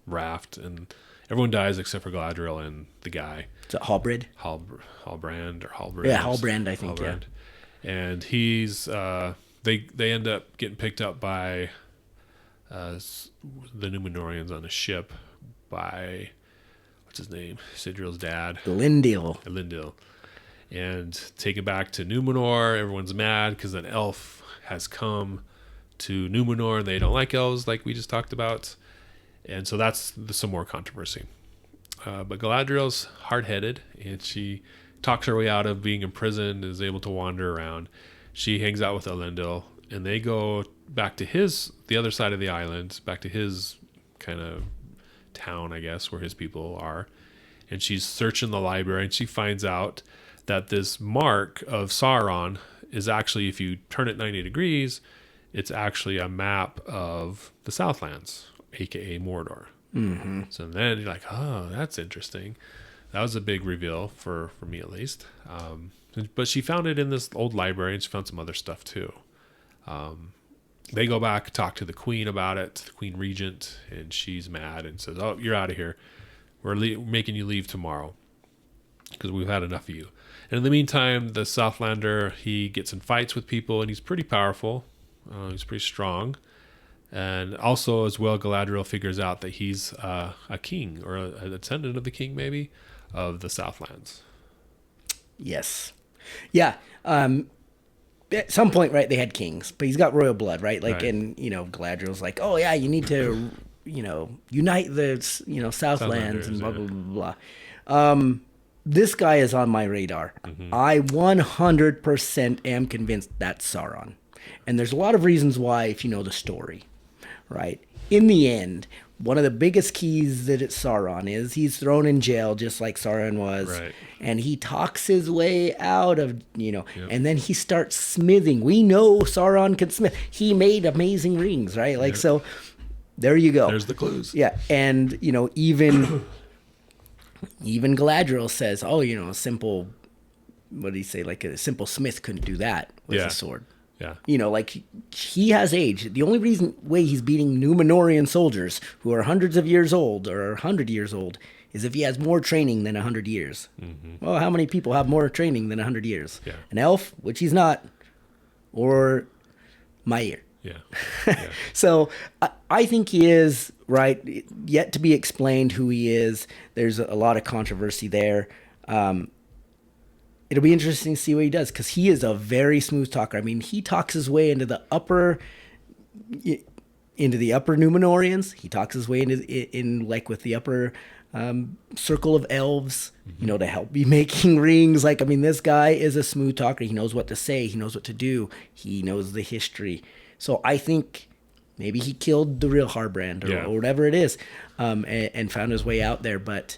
raft, and everyone dies except for Galadriel and the guy. Is it Halbrand? Halbrand or Halbrand? Yeah, Halbrand, I think. Halbrand. Yeah. And he's. They end up getting picked up by the Numenorians on a ship by, what's his name? Sidril's dad. Elendil. And taken back to Numenor. Everyone's mad because an elf has come to Numenor and they don't like elves like we just talked about. And so that's some more controversy. But Galadriel's hard-headed and she talks her way out of being imprisoned and is able to wander around. She hangs out with Elendil, and they go back to the other side of the island, back to his kind of town, I guess, where his people are. And she's searching the library, and she finds out that this mark of Sauron is actually, if you turn it 90 degrees, it's actually a map of the Southlands, aka Mordor. Mm-hmm. So then you're like, oh, that's interesting. That was a big reveal for me, at least. But she found it in this old library, and she found some other stuff too. They go back, talk to the queen about it, the queen regent, and she's mad and says, "Oh, you're out of here. We're making you leave tomorrow because we've had enough of you." And in the meantime, the Southlander, he gets in fights with people, and he's pretty powerful. He's pretty strong. And also, as well, Galadriel figures out that he's a king or a descendant of the king, maybe, of the Southlands. Yes. Yeah. At some point, right, they had kings, but he's got royal blood, right? Like, right. And, Galadriel's like, oh, yeah, you need to, unite the, Southlands and blah, blah, blah, blah. This guy is on my radar. Mm-hmm. I 100% am convinced that's Sauron. And there's a lot of reasons why if you know the story, right? In the end, one of the biggest keys that it's Sauron is he's thrown in jail just like Sauron was. Right. And he talks his way out of, Yep. And then he starts smithing. We know Sauron can smith. He made amazing rings, right? Like, So there you go. There's the clues. Yeah. And, even Galadriel says, oh, a simple, what did he say? Like a simple smith couldn't do that with Yeah. a sword. Yeah. You know, like he has age. The only way he's beating Numenorian soldiers who are hundreds of years old or 100 years old is if he has more training than 100 years. Mm-hmm. Well, how many people have more training than 100 years? Yeah. An elf, which he's not, or Mair. Yeah. Yeah. So I think he is, right, yet to be explained who he is. There's a lot of controversy there. It'll be interesting to see what he does because he is a very smooth talker. I mean, he talks his way into the upper Numenorians. He talks his way in like with the upper circle of elves, you know, to help be making rings. Like, I mean, this guy is a smooth talker. He knows what to say. He knows what to do. He knows the history. So I think maybe he killed the real Halbrand or whatever it is, and found his way out there. But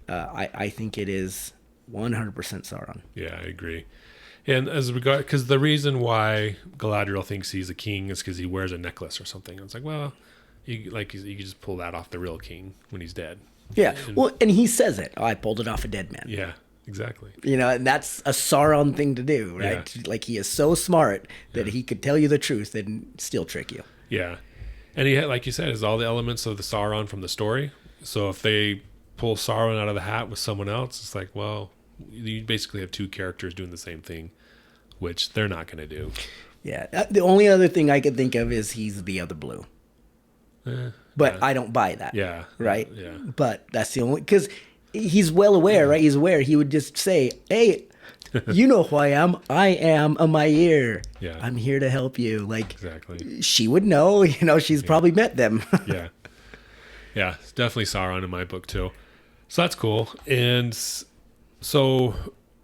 I think it is 100% Sauron. Yeah, I agree. And as regard, because the reason why Galadriel thinks he's a king is because he wears a necklace or something. It's like, well, you could just pull that off the real king when he's dead. Yeah, and he says it. Oh, I pulled it off a dead man. Yeah, exactly. You know, and that's a Sauron thing to do, right? Yeah. Like he is so smart that he could tell you the truth and still trick you. Yeah, and he had, like you said, is all the elements of the Sauron from the story. So if they pull Sauron out of the hat with someone else, it's like, well, you basically have two characters doing the same thing, which they're not going to do. Yeah, the only other thing I could think of is he's the other blue. But I don't buy that. Yeah. Right? Yeah. But that's the only... Because he's well aware, right? He's aware. He would just say, hey, you know who I am. I am a Mair. Yeah. I'm here to help you. Like, exactly. She would know. You know, she's probably met them. Yeah. Yeah, it's definitely Sauron in my book, too. So that's cool. And so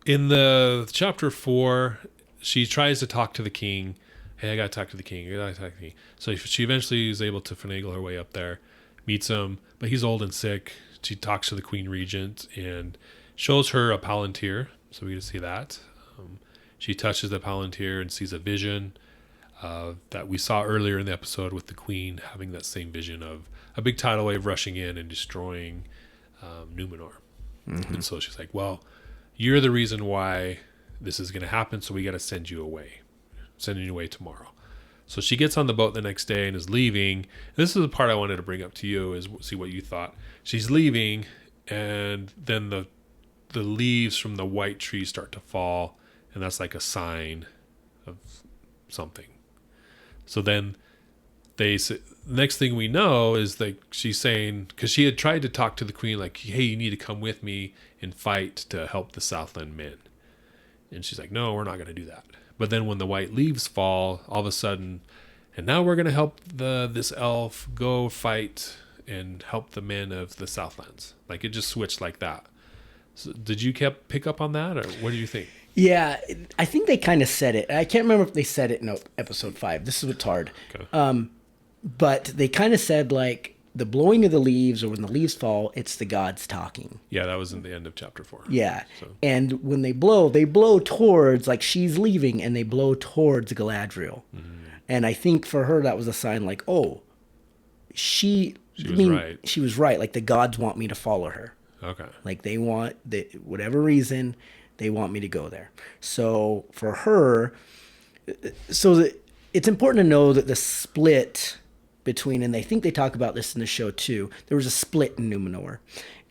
in the chapter 4, she tries to talk to the king. Hey, I got to talk to the king. I got to talk to the king. So she eventually is able to finagle her way up there, meets him, but he's old and sick. She talks to the queen regent and shows her a palantir. So we get to see that. She touches the palantir and sees a vision that we saw earlier in the episode with the queen having that same vision of a big tidal wave rushing in and destroying Numenor. Mm-hmm. And so she's like, well, you're the reason why this is going to happen, so we got to send you away. Sending you away tomorrow. So she gets on the boat the next day and is leaving. This is the part I wanted to bring up to you, is see what you thought. She's leaving, and then the leaves from the white trees start to fall, and that's like a sign of something. So then next thing we know is like she's saying, because she had tried to talk to the queen, like, hey, you need to come with me and fight to help the Southland men. And she's like, no, we're not going to do that. But then when the white leaves fall, all of a sudden, and now we're going to help this elf go fight and help the men of the Southlands. Like, it just switched like that. So did you pick up on that, or what do you think? Yeah, I think they kind of said it. I can't remember if they said it in episode 5. This is what's hard. Okay. But they kind of said, like, the blowing of the leaves, or when the leaves fall, it's the gods talking. Yeah, that was in the end of chapter 4. Yeah. So. And when they blow towards, like, she's leaving, and they blow towards Galadriel. Mm-hmm. And I think for her, that was a sign, like, oh, she was right. She was right. Like, the gods want me to follow her. Okay. Like, they want, whatever reason, they want me to go there. So for her, it's important to know that the split between, and I think they talk about this in the show too, there was a split in Numenor.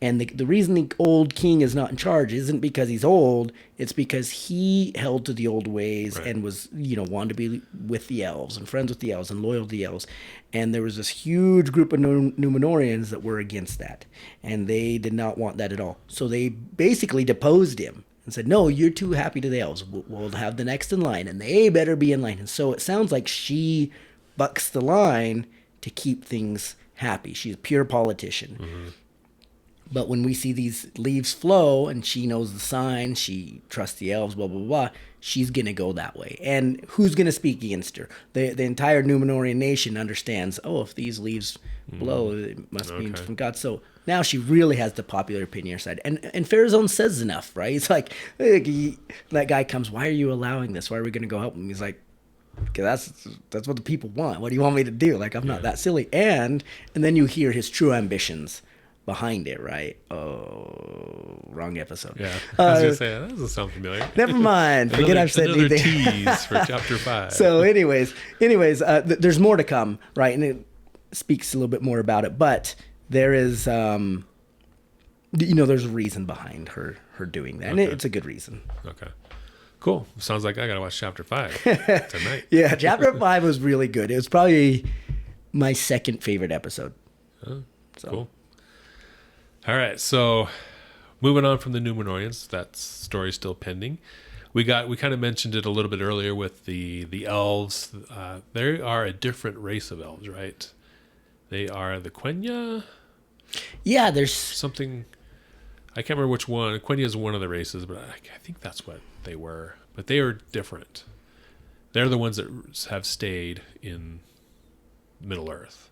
And the reason the old king is not in charge isn't because he's old, it's because he held to the old ways, right, and was, wanted to be with the elves and friends with the elves and loyal to the elves. And there was this huge group of Numenorians that were against that. And they did not want that at all. So they basically deposed him and said, no, you're too happy to the elves. We'll have the next in line, and they better be in line. And so it sounds like she bucks the line to keep things happy. She's a pure politician. Mm-hmm. But when we see these leaves flow and she knows the sign, she trusts the elves, blah, blah, blah, she's going to go that way. And who's going to speak against her? The entire Numenorian nation understands, oh, if these leaves blow, it must be from God. So now she really has the popular opinion side. And Farazone says enough, right? It's like, that guy comes, why are you allowing this? Why are we going to go help him? He's like, because that's what the people want. What do you want me to do? Like, I'm not that silly. And then you hear his true ambitions behind it, right? Oh, wrong episode. Yeah, I was gonna say that doesn't sound familiar. Never mind. Forget I've said another anything. tease for chapter 5. So, anyways, there's more to come, right? And it speaks a little bit more about it, but there is, there's a reason behind her doing that, and it's a good reason. Okay, cool. Sounds like I gotta watch chapter 5 tonight. Yeah, chapter 5 was really good. It was probably my second favorite episode. Oh, cool. All right, so moving on from the Numenorians, that story's still pending. We kind of mentioned it a little bit earlier with the elves. They are a different race of elves, right? They are the Quenya. Yeah, there's something. I can't remember which one. Quenya is one of the races, but I think that's what they were. But they are different. They're the ones that have stayed in Middle Earth.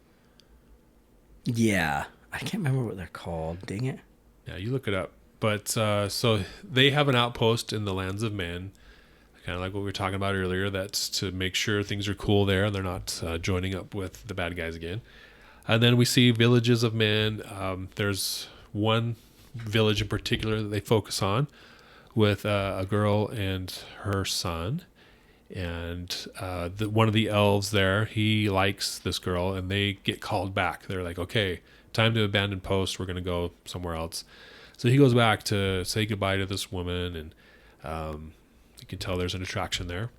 Yeah. I can't remember what they're called. Dang it. Yeah, you look it up. But so they have an outpost in the lands of men, kind of like what we were talking about earlier. That's to make sure things are cool there and they're not joining up with the bad guys again. And then we see villages of men. There's one village in particular that they focus on with a girl and her son. And one of the elves there, he likes this girl, and they get called back. They're like, okay, time to abandon post. We're going to go somewhere else. So he goes back to say goodbye to this woman, and you can tell there's an attraction there.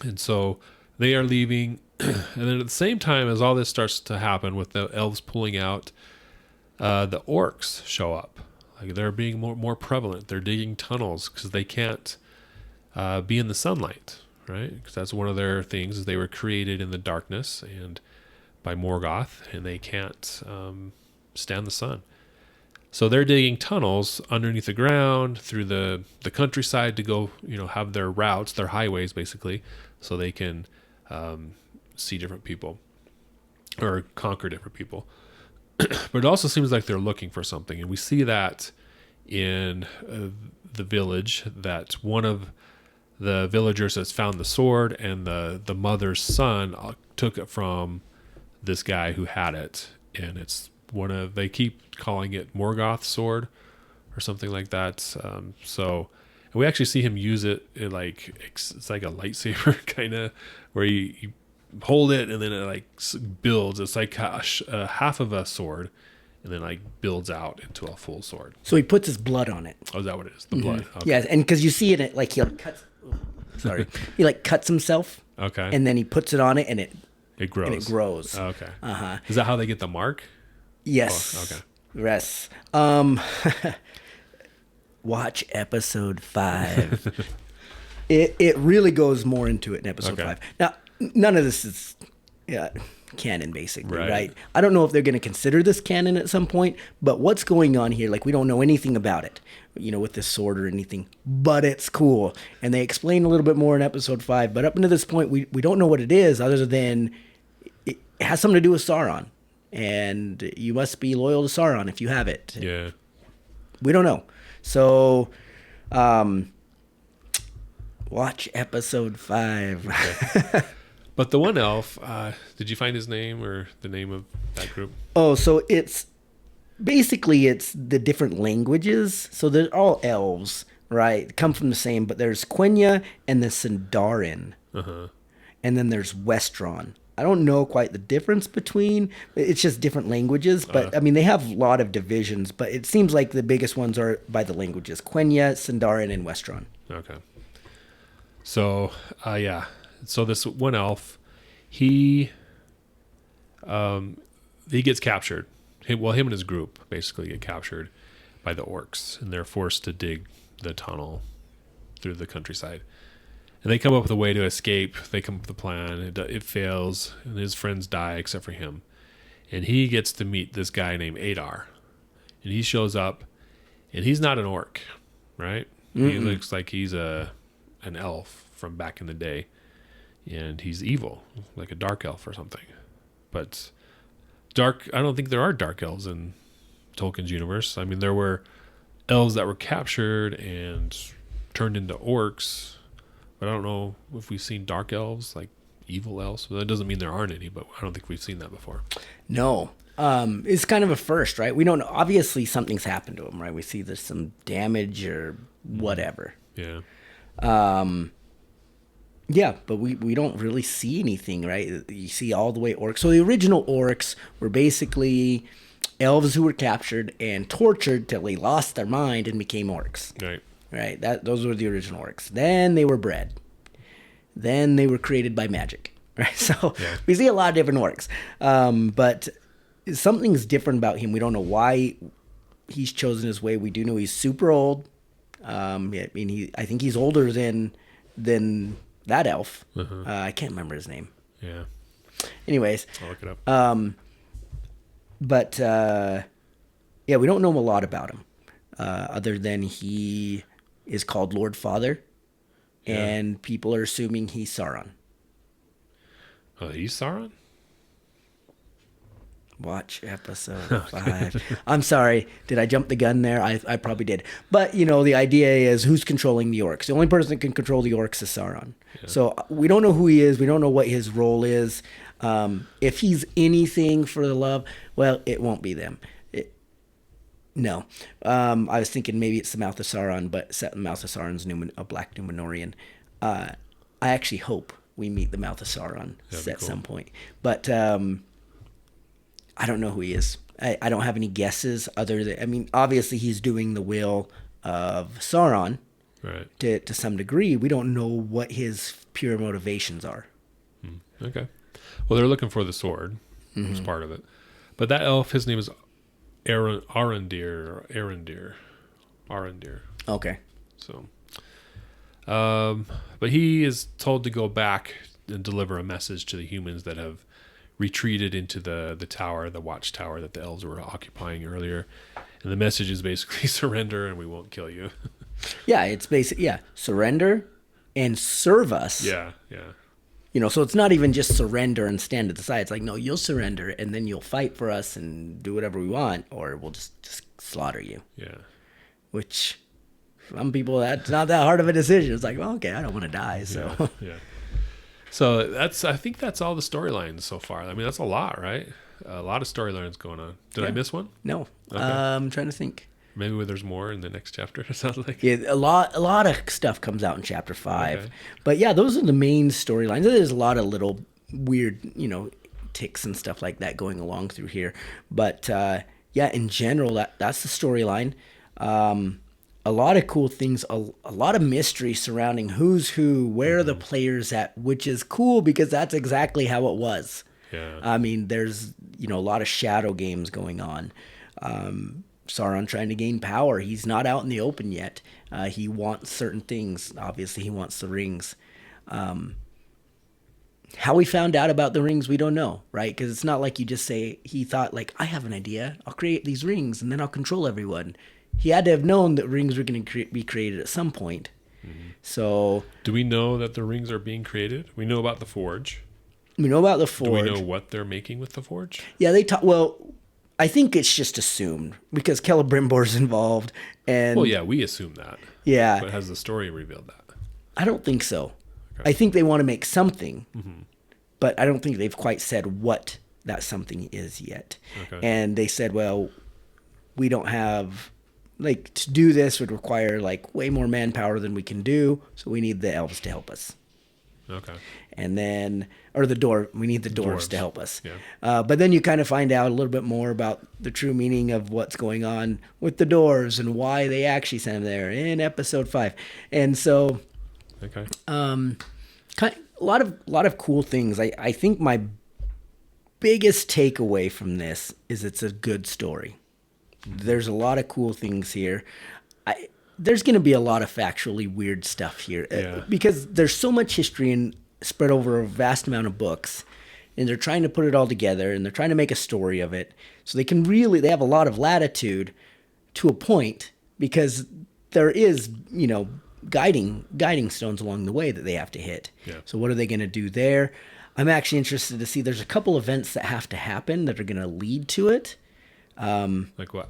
And so they are leaving. And then at the same time as all this starts to happen with the elves pulling out, the orcs show up. Like they're being more prevalent. They're digging tunnels because they can't be in the sunlight, right? Because that's one of their things, is they were created in the darkness and by Morgoth, and they can't stand the sun. So they're digging tunnels underneath the ground through the countryside to go, have their routes, their highways basically, so they can see different people or conquer different people. But it also seems like they're looking for something, and we see that in the village, that one of the villagers has found the sword, and the mother's son took it from this guy who had it, and it's they keep calling it Morgoth's sword or something like that. So we actually see him use it. It's like a lightsaber kind of, where you hold it and then it builds. It's like half of a sword, and then builds out into a full sword. So he puts his blood on it. Oh, is that what it is? The blood. Okay. Yeah, and because you see it, he cuts. Sorry, he cuts himself. Okay. And then he puts it on it, and it grows. And it grows. Oh, okay. Is that how they get the mark? Yes. Oh, okay. Yes. Watch episode 5. It really goes more into it in episode 5. Now, none of this is canon, basically, right? I don't know if they're going to consider this canon at some point, but what's going on here? We don't know anything about it, with this sword or anything, but it's cool. And they explain a little bit more in episode 5, but up until this point, we don't know what it is, other than it has something to do with Sauron. And you must be loyal to Sauron if you have it. Yeah. We don't know. So, watch episode 5. Okay. But the one elf, did you find his name or the name of that group? Oh, so it's the different languages. So they're all elves, right? Come from the same, but there's Quenya and the Sindarin. Uh-huh. And then there's Westron. I don't know quite the difference between. It's just different languages, but they have a lot of divisions. But it seems like the biggest ones are by the languages: Quenya, Sindarin, and Westron. Okay. So, yeah. So this one elf, he gets captured. Him and his group basically get captured by the orcs, and they're forced to dig the tunnel through the countryside. And they come up with a way to escape. They come up with a plan. It fails, and his friends die except for him. And he gets to meet this guy named Adar. And he shows up, and he's not an orc, right? Mm-mm. He looks like he's an elf from back in the day. And he's evil, like a dark elf or something. But I don't think there are dark elves in Tolkien's universe. There were elves that were captured and turned into orcs. But I don't know if we've seen dark elves, like evil elves. Well, that doesn't mean there aren't any, but I don't think we've seen that before. No. It's kind of a first, right? We don't know. Obviously, something's happened to him, right? We see there's some damage or whatever. Yeah. Yeah, but we don't really see anything, right? You see all the way orcs. So the original orcs were basically elves who were captured and tortured till they lost their mind and became orcs. Right. Right? Those were the original orcs. Then they were bred. Then they were created by magic. Right? So we see a lot of different orcs. But something's different about him. We don't know why he's chosen his way. We do know he's super old. I mean, I think he's older than that elf. I can't remember his name. Yeah. Anyways. I'll look it up. But yeah, we don't know a lot about him, other than he is called Lord Father, and people are assuming he's Sauron. Oh, he's Sauron? Watch episode 5. I'm sorry. Did I jump the gun there? I probably did. But, the idea is who's controlling the orcs. The only person that can control the orcs is Sauron. Yeah. So we don't know who he is. We don't know what his role is. If he's anything for the love, well, it won't be them. No. I was thinking maybe it's the Mouth of Sauron, but the Mouth of Sauron's a black Numenorian. I actually hope we meet the Mouth of Sauron at some point. But I don't know who he is. I don't have any guesses other than, obviously he's doing the will of Sauron, right? To some degree. We don't know what his pure motivations are. Okay. Well, they're looking for the sword. As part of it. But that elf, his name is Arondir. Okay. So, but he is told to go back and deliver a message to the humans that have retreated into the tower, the watchtower that the elves were occupying earlier. And the message is basically surrender and we won't kill you. Yeah, it's basically, surrender and serve us. Yeah. So it's not even just surrender and stand at the side. It's like, no, you'll surrender and then you'll fight for us and do whatever we want, or we'll just slaughter you. Yeah. Which, some people, that's not that hard of a decision. It's like, well, okay, I don't want to die, so. Yeah. So I think that's all the storylines so far. That's a lot, right? A lot of storylines going on. Did I miss one? No. Okay. I'm trying to think. Maybe there's more in the next chapter. It sounds like. Yeah, a lot of stuff comes out in chapter 5. Okay. But yeah, those are the main storylines. There's a lot of little weird, ticks and stuff like that going along through here. But in general, that's the storyline. A lot of cool things, a lot of mystery surrounding who's who, where are the players at, which is cool because that's exactly how it was. Yeah. There's, a lot of shadow games going on. Sauron trying to gain power. He's not out in the open yet. He wants certain things. Obviously, he wants the rings. How he found out about the rings, we don't know, right? Because it's not like you just say, he thought, like, I have an idea. I'll create these rings, and then I'll control everyone. He had to have known that rings were going to be created at some point. So, do we know that the rings are being created? We know about the forge. We know about the forge. Do we know what they're making with the forge? Yeah, they talk. Well, I think it's just assumed because Celebrimbor's involved, and well, yeah, we assume that. Yeah, but has the story revealed that? I don't think so. Okay. I think they want to make something, but I don't think they've quite said what that something is yet. Okay. And they said, well, we don't have. Like, to do this would require, like, way more manpower than we can do, so we need the elves to help us. Okay. And then, or we need the dwarves to help us. Yeah. But then you kind of find out a little bit more about the true meaning of what's going on with the dwarves and why they actually sent them there in episode 5. And so, okay. a lot of cool things. I think my biggest takeaway from this is it's a good story. There's a lot of cool things here. There's going to be a lot of factually weird stuff here because there's so much history and spread over a vast amount of books, and they're trying to put it all together and they're trying to make a story of it. So they have a lot of latitude to a point because there is, guiding stones along the way that they have to hit. Yeah. So what are they going to do there? I'm actually interested to see. There's a couple events that have to happen that are going to lead to it. Like what?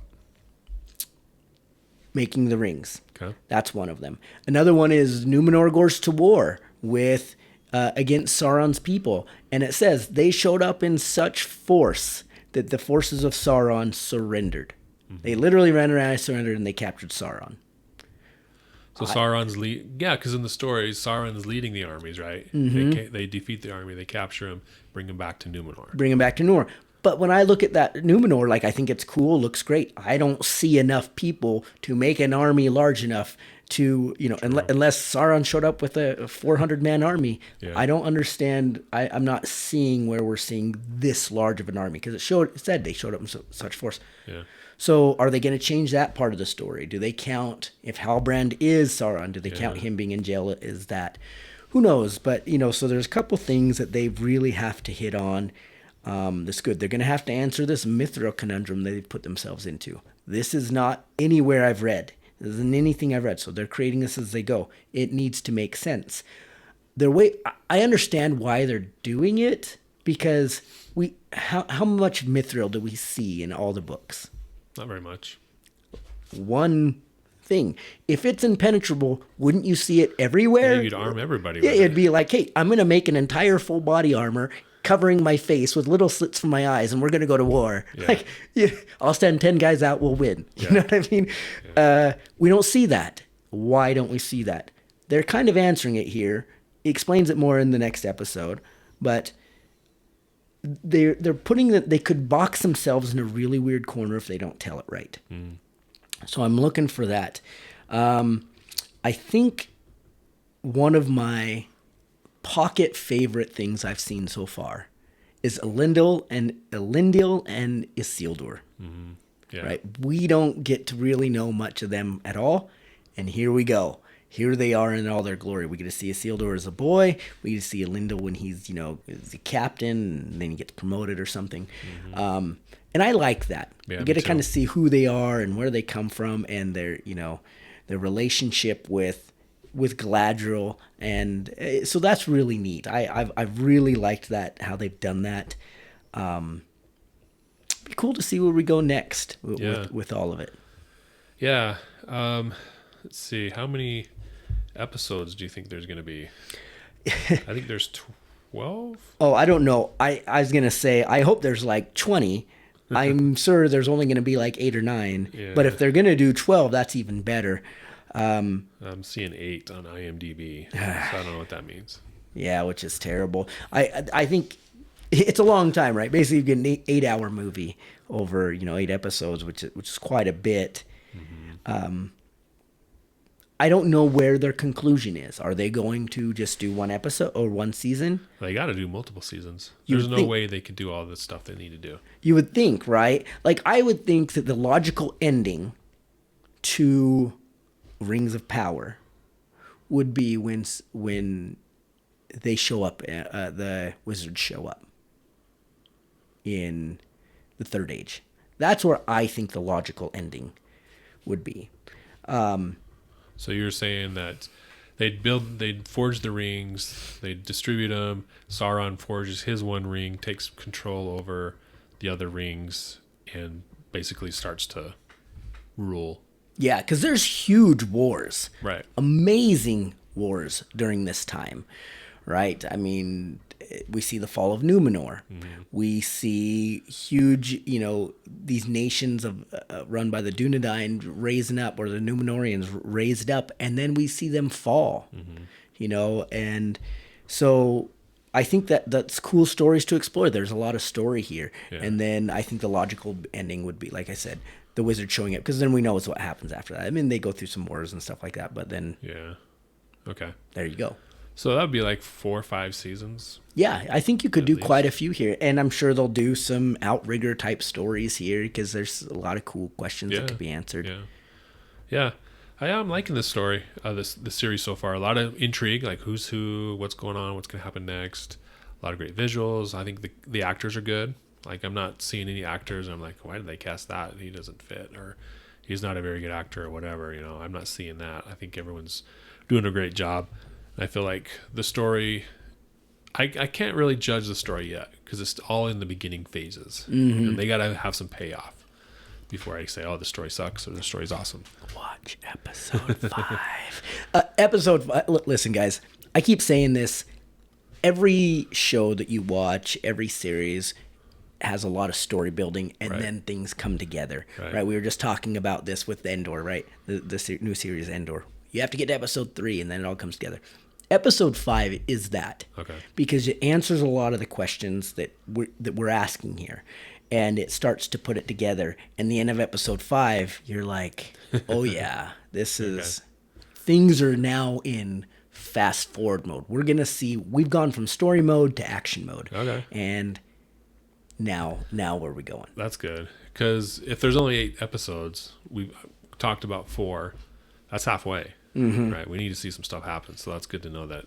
Making the rings. Okay. That's one of them. Another one is Numenor goes to war with against Sauron's people, and it says they showed up in such force that the forces of Sauron surrendered. They literally ran around and surrendered, and they captured Sauron. So Sauron's because in the stories, Sauron's leading the armies, right? They defeat the army, they capture him, bring him back to Numenor. But when I look at that Numenor, like, I think it's cool, looks great. I don't see enough people to make an army large enough to, unless Sauron showed up with a 400-man army. Yeah. I don't understand. I'm not seeing where we're seeing this large of an army, because it said they showed up in such force. Yeah. So are they going to change that part of the story? Do they count, if Halbrand is Sauron, do they count him being in jail as that? Who knows? But, so there's a couple things that they really have to hit on. That's good. They're going to have to answer this Mithril conundrum they've put themselves into. This is not anywhere I've read. This isn't anything I've read. So they're creating this as they go. It needs to make sense. I understand why they're doing it, because how much Mithril do we see in all the books? Not very much. One thing. If it's impenetrable, wouldn't you see it everywhere? Yeah, you'd arm everybody. Yeah, it'd be like, hey, I'm going to make an entire full body armor covering my face with little slits for my eyes, and we're going to go to war. Yeah. Like, I'll send 10 guys out, we'll win. You know what I mean? Yeah. We don't see that. Why don't we see that? They're kind of answering it here. He explains it more in the next episode, but they're putting that they could box themselves in a really weird corner if they don't tell it right. So I'm looking for that. I think one of my pocket favorite things I've seen so far is Elendil and Isildur. Mm-hmm. Yeah. Right? We don't get to really know much of them at all, and here we go. Here they are in all their glory. We get to see Isildur as a boy. We get to see Elendil when he's, is a captain, and then he gets promoted or something. Mm-hmm. And I like that. Yeah, we get to kind of see who they are and where they come from, and their relationship with Galadriel, and so that's really neat. I've really liked that, how they've done that. Be cool to see where we go next with all of it. Yeah. Let's see, how many episodes do you think there's going to be? I think there's 12. Oh, I don't know. I was going to say, I hope there's like 20. I'm sure there's only going to be like 8 or 9. Yeah. But if they're going to do 12, that's even better. I'm seeing 8 on IMDb, so I don't know what that means. Yeah, which is terrible. I think it's a long time, right? Basically, you get an 8-hour movie over 8 episodes, which is quite a bit. Mm-hmm. I don't know where their conclusion is. Are they going to just do one episode or one season? They got to do multiple seasons. There's no way they could do all the stuff they need to do. You would think, right? Like, I would think that the logical ending to Rings of Power would be when they show up, the wizards show up in the Third Age. That's where I think the logical ending would be. So you're saying that they'd forge the rings, they'd distribute them. Sauron forges his one ring, takes control over the other rings, and basically starts to rule. Yeah, because there's huge wars. Right. Amazing wars during this time, right? I mean, we see the fall of Numenor. Mm-hmm. We see huge, these nations run by the Dunedain raising up, or the Numenorians raised up, and then we see them fall, and so I think that's cool stories to explore. There's a lot of story here. Yeah. And then I think the logical ending would be, like I said, the wizard showing up, because then we know what happens after that. I mean, they go through some wars and stuff like that, but then... Yeah. Okay. There you go. So that would be like 4 or 5 seasons. Yeah, I think you could do quite a few here. And I'm sure they'll do some Outrigger type stories here, because there's a lot of cool questions that could be answered. Yeah. I'm liking this story, this series so far. A lot of intrigue, like who's who, what's going on, what's going to happen next. A lot of great visuals. I think the actors are good. Like, I'm not seeing any actors, and I'm like, why did they cast that? He doesn't fit, or he's not a very good actor, or whatever. I'm not seeing that. I think everyone's doing a great job. I feel like the story, I can't really judge the story yet, because it's all in the beginning phases. Mm-hmm. And they got to have some payoff before I say, oh, the story sucks or the story's awesome. Watch episode 5. Episode 5. Listen, guys, I keep saying this. Every show that you watch, every series, has a lot of story building, and Right. then things come together. Right. Right. We were just talking about this with Endor, right? The new series Endor. You have to get to episode 3, and then it all comes together. Episode 5 is that. Okay. Because it answers a lot of the questions that we're asking here, and it starts to put it together. And the end of episode 5, you're like, oh yeah, this is things are now in fast forward mode. We're gonna see. We've gone from story mode to action mode. Okay. And now where are we going? That's good. Because if there's only 8 episodes, we've talked about 4. That's halfway. Mm-hmm. Right. We need to see some stuff happen. So that's good to know that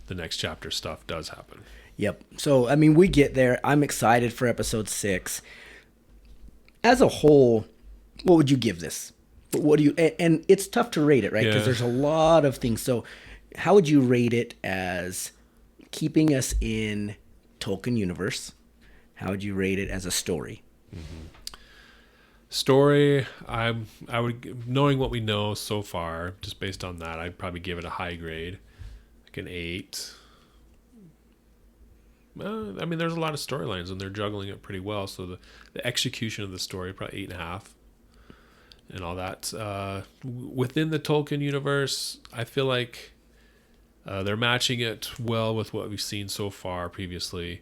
the next chapter stuff does happen. Yep. So, I mean, we get there. I'm excited for episode 6. As a whole, what would you give this? What do you, and it's tough to rate it, right? Because there's a lot of things. So how would you rate it as keeping us in Tolkien universe? How would you rate it as a story? Story, I would, knowing what we know so far, just based on that, I'd probably give it a high grade, like an 8. I mean, there's a lot of storylines, and they're juggling it pretty well. So the execution of the story, probably 8.5, and all that. Within the Tolkien universe, I feel like they're matching it well with what we've seen so far previously.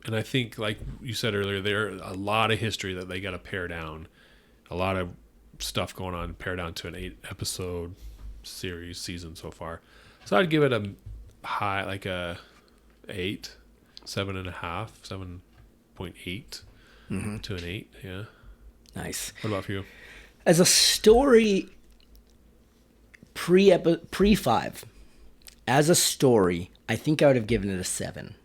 And I think, like you said earlier, there's a lot of history that they got to pare down. A lot of stuff going on, pare down to an 8-episode season so far. So I'd give it a high, like a 8, 7.5, 7.8 to an 8. Yeah. Nice. What about for you? As a story, pre-5, as a story, I think I would have given it a 7.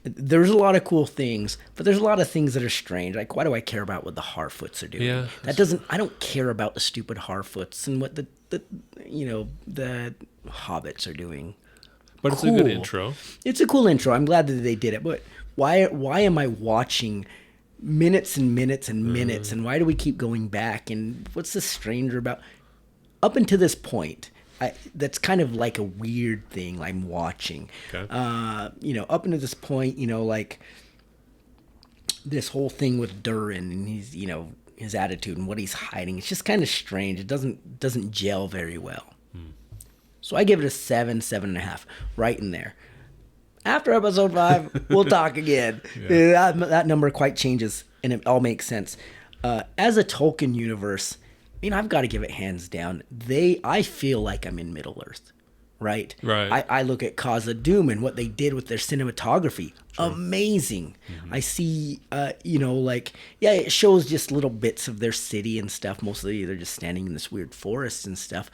There's a lot of cool things, but there's a lot of things that are strange. Like, why do I care about what the Harfoots are doing? Yeah, I don't care about the stupid Harfoots and what the hobbits are doing. But it's a good intro. It's a cool intro. I'm glad that they did it. But why am I watching minutes and minutes and minutes? And why do we keep going back? And what's the stranger about? Up until this point, that's kind of like a weird thing I'm watching. Okay. Up until this point, like this whole thing with Durin and his attitude and what he's hiding. It's just kind of strange. It doesn't gel very well. So I give it a 7, 7.5, right in there. After episode 5, we'll talk again. Yeah. That number quite changes, and it all makes sense. As a Tolkien universe, I've got to give it hands down. I feel like I'm in Middle Earth, right? Right. I look at Khazad-dûm and what they did with their cinematography. Sure. Amazing. Mm-hmm. I see, it shows just little bits of their city and stuff. Mostly they're just standing in this weird forest and stuff.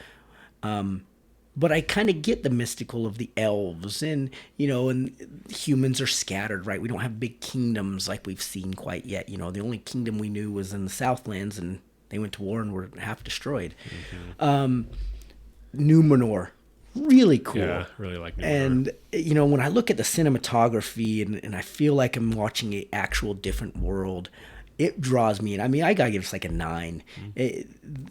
But I kind of get the mystical of the elves and humans are scattered, right? We don't have big kingdoms like we've seen quite yet. The only kingdom we knew was in the Southlands, and they went to war and were half destroyed. Mm-hmm. Numenor, really cool. Yeah, really like Numenor. And, when I look at the cinematography and I feel like I'm watching an actual different world, it draws me in. I gotta give it like a 9.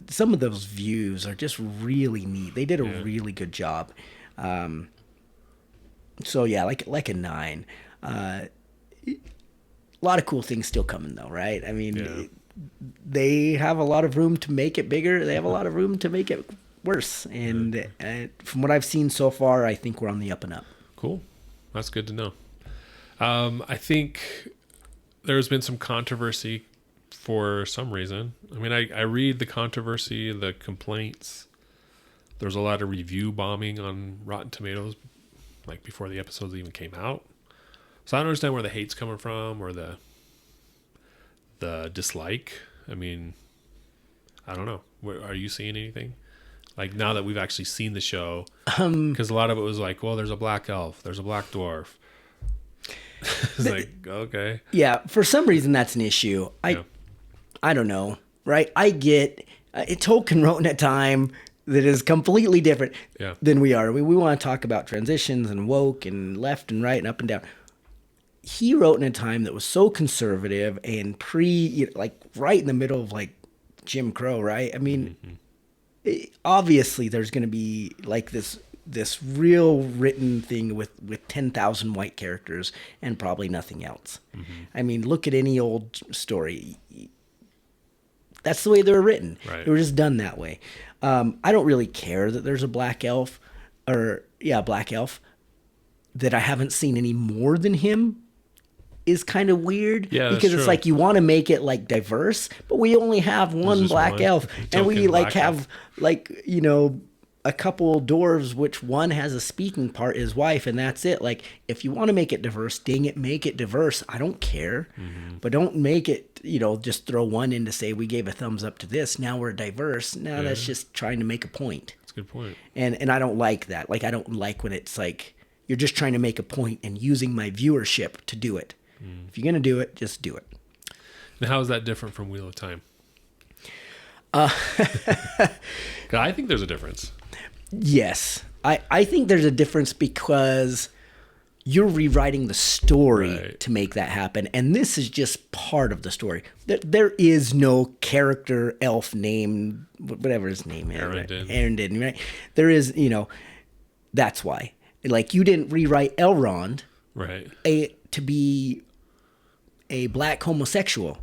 Some of those views are just really neat. They did a really good job. So yeah, like a 9. A lot of cool things still coming though, right? They have a lot of room to make it bigger. They have a lot of room to make it worse. And from what I've seen so far, I think we're on the up and up. Cool. That's good to know. I think there's been some controversy for some reason. I read the controversy, the complaints. There's a lot of review bombing on Rotten Tomatoes, like before the episodes even came out. So I don't understand where the hate's coming from or the dislike. I don't know. Are you seeing anything? Like now that we've actually seen the show, because a lot of it was like, well, there's a black elf, there's a black dwarf. It's like, okay. Yeah, for some reason that's an issue. I don't know, right? I get Tolkien wrote in a time that is completely different than we are. We want to talk about transitions and woke and left and right and up and down. He wrote in a time that was so conservative and right in the middle of like Jim Crow, right? Obviously there's going to be like this this real written thing with 10,000 white characters and probably nothing else. I mean, look at any old story. That's the way they were written. Right. They were just done that way. I don't really care that there's a black elf, black elf, that I haven't seen any more than him is kind of weird. Yeah, because it's true. like you want to make it like diverse, but we only have one just black one elf, and we token like black have elf. like, you know, a couple dwarves, which one has a speaking part, his wife, and that's it. Like, if you want to make it diverse, dang it, make it diverse. I don't care, but don't make it, you know, just throw one in to say we gave a thumbs up to this. Now we're diverse. Now that's just trying to make a point. That's a good point. And I don't like that. Like, I don't like when it's like you're just trying to make a point and using my viewership to do it. If you're gonna do it, just do it. And how is that different from Wheel of Time? 'Cause I think there's a difference. Yes. I think there's a difference because you're rewriting the story Right. to make that happen. And this is just part of the story. There is no character elf named, whatever his name is. Arendelle. Arendelle, right? There is, you know, that's why. Like, you didn't rewrite Elrond Right. to be a black homosexual,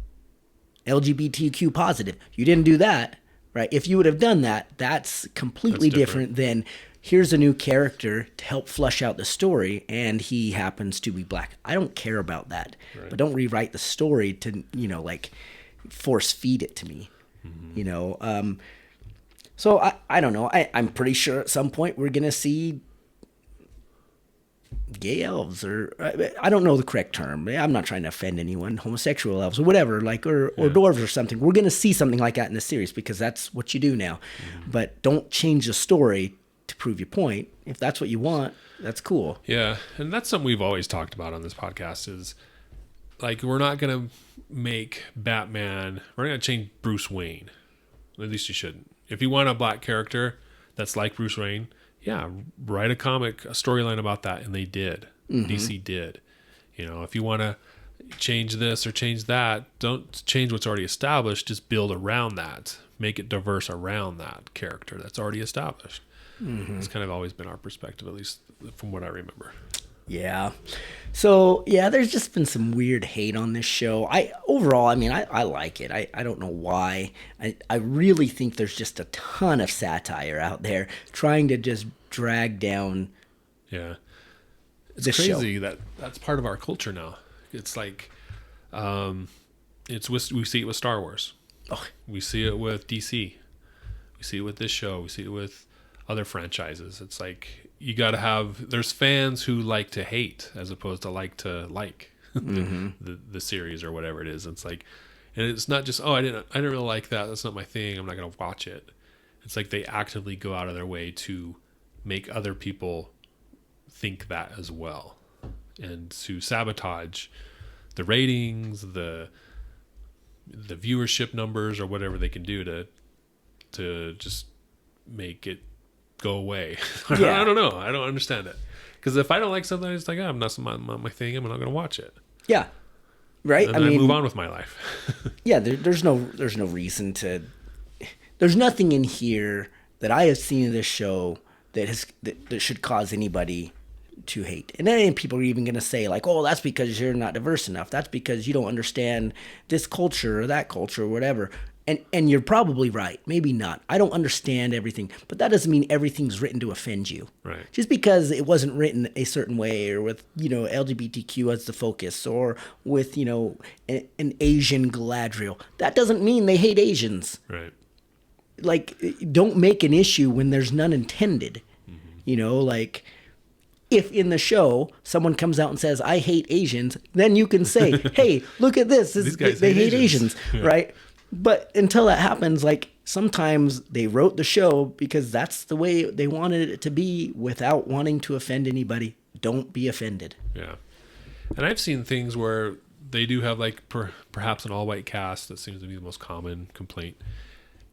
LGBTQ positive. You didn't do that, right? If you would have done that, that's completely That's different. different than here's a new character to help flush out the story, and he happens to be black. I don't care about that, but don't rewrite the story to, you know, like force feed it to me, you know? So I don't know. I'm pretty sure at some point we're going to see gay elves, or I don't know the correct term. I'm not trying to offend anyone, homosexual elves or whatever, like, or dwarves or something. We're going to see something like that in the series because that's what you do now. But don't change the story to prove your point. If that's what you want, that's cool. Yeah, and that's something we've always talked about on this podcast is, like, we're not going to make Batman, we're not going to change Bruce Wayne. At least you shouldn't. If you want a black character that's like Bruce Wayne, yeah, write a comic, a storyline about that, and they did. DC did. You know, if you want to change this or change that, don't change what's already established, just build around that. Make it diverse around that character that's already established. It's kind of always been our perspective, at least from what I remember. Yeah. So, yeah, there's just been some weird hate on this show. Overall, I mean, I like it. I don't know why. I really think there's just a ton of satire out there trying to just drag down Yeah. It's this crazy show. that's part of our culture now. It's like, we see it with Star Wars. Oh. We see it with DC. We see it with this show. We see it with other franchises. It's like, you got to have, there's fans who like to hate as opposed to like the series or whatever it is. It's like, and it's not just, I didn't really like that. That's not my thing. I'm not going to watch it. It's like they actively go out of their way to make other people think that as well, and to sabotage the ratings, the viewership numbers, or whatever they can do to just make it go away. Yeah. I don't know. I don't understand it. Because if I don't like something, it's like, I'm not my thing. I'm not going to watch it. Yeah. Right? And then I move on with my life. Yeah, there's no reason to. There's nothing in here that I have seen in this show that should cause anybody to hate. And then people are even going to say, like, oh, that's because you're not diverse enough. That's because you don't understand this culture or that culture or whatever. And you're probably right. Maybe not. I don't understand everything. But that doesn't mean everything's written to offend you. Right. Just because it wasn't written a certain way, or with, you know, LGBTQ as the focus, or with, you know, an Asian Galadriel, that doesn't mean they hate Asians. Right. Like, don't make an issue when there's none intended. You know, like, if in the show someone comes out and says, I hate Asians, then you can say, hey, look at this. These guys they hate hate Asians, Yeah. right? But until that happens, like, sometimes they wrote the show because that's the way they wanted it to be without wanting to offend anybody. Don't be offended. Yeah. And I've seen things where they do have, like, perhaps an all-white cast. That seems to be the most common complaint.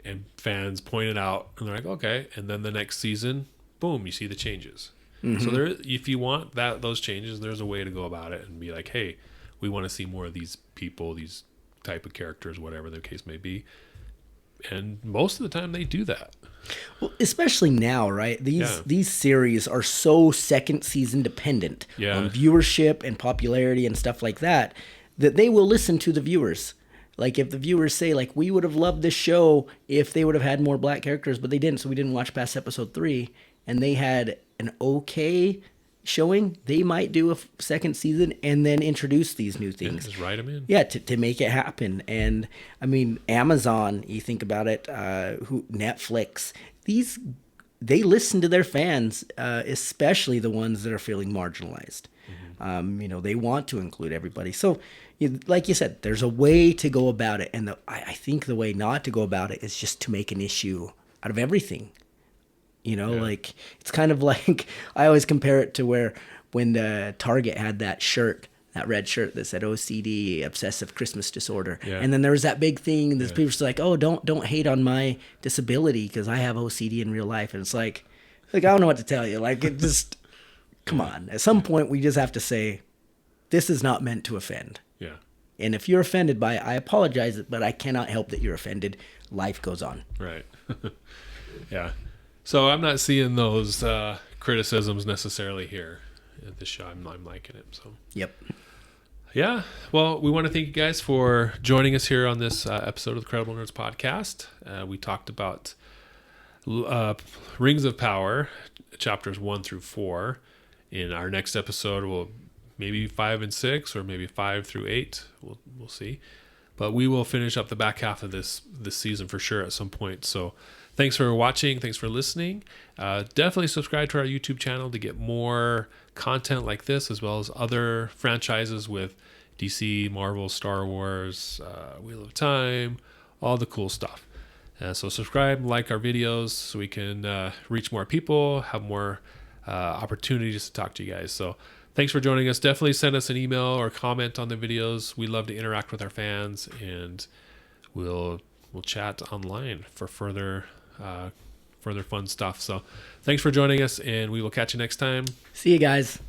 And fans point it out, and they're like, okay. And then the next season, boom, you see the changes. So if you want those changes, there's a way to go about it and be like, hey, we want to see more of these people, these type of characters, whatever the case may be. And most of the time they do that. Well, especially now, right? Yeah. These series are so second season dependent Yeah. on viewership and popularity and stuff like that they will listen to the viewers. Like if the viewers say like we would have loved this show if they would have had more black characters, but they didn't, so we didn't watch past episode 3, and they had an okay showing, they might do a second season and then introduce these new things. Just write them in. Yeah, to make it happen. And I mean, Amazon, you think about it, Netflix, they listen to their fans, especially the ones that are feeling marginalized. They want to include everybody. So, like you said, there's a way to go about it. And I think the way not to go about it is just to make an issue out of everything. Like it's kind of like I always compare it to when the Target had that red shirt that said OCD, obsessive Christmas disorder. Yeah. And then there was that big thing, and people were like, oh, don't hate on my disability because I have OCD in real life. And it's like I don't know what to tell you. Like, it just, come on. At some point, we just have to say, this is not meant to offend. Yeah. And if you're offended by it, I apologize, but I cannot help that you're offended. Life goes on. Right. Yeah. So I'm not seeing those criticisms necessarily here at this show. I'm liking it. So. Yep. Yeah. Well, we want to thank you guys for joining us here on this episode of the Credible Nerds podcast. We talked about Rings of Power, chapters 1 through 4. In our next episode, we'll maybe 5 and 6, or maybe 5 through 8. We'll see. But we will finish up the back half of this season for sure at some point. So thanks for watching. Thanks for listening. Definitely subscribe to our YouTube channel to get more content like this, as well as other franchises with DC, Marvel, Star Wars, Wheel of Time, all the cool stuff. So subscribe, like our videos so we can reach more people, have more opportunities to talk to you guys. So thanks for joining us. Definitely send us an email or comment on the videos. We love to interact with our fans, and we'll chat online for further fun stuff. So thanks for joining us, and we will catch you next time. See you guys.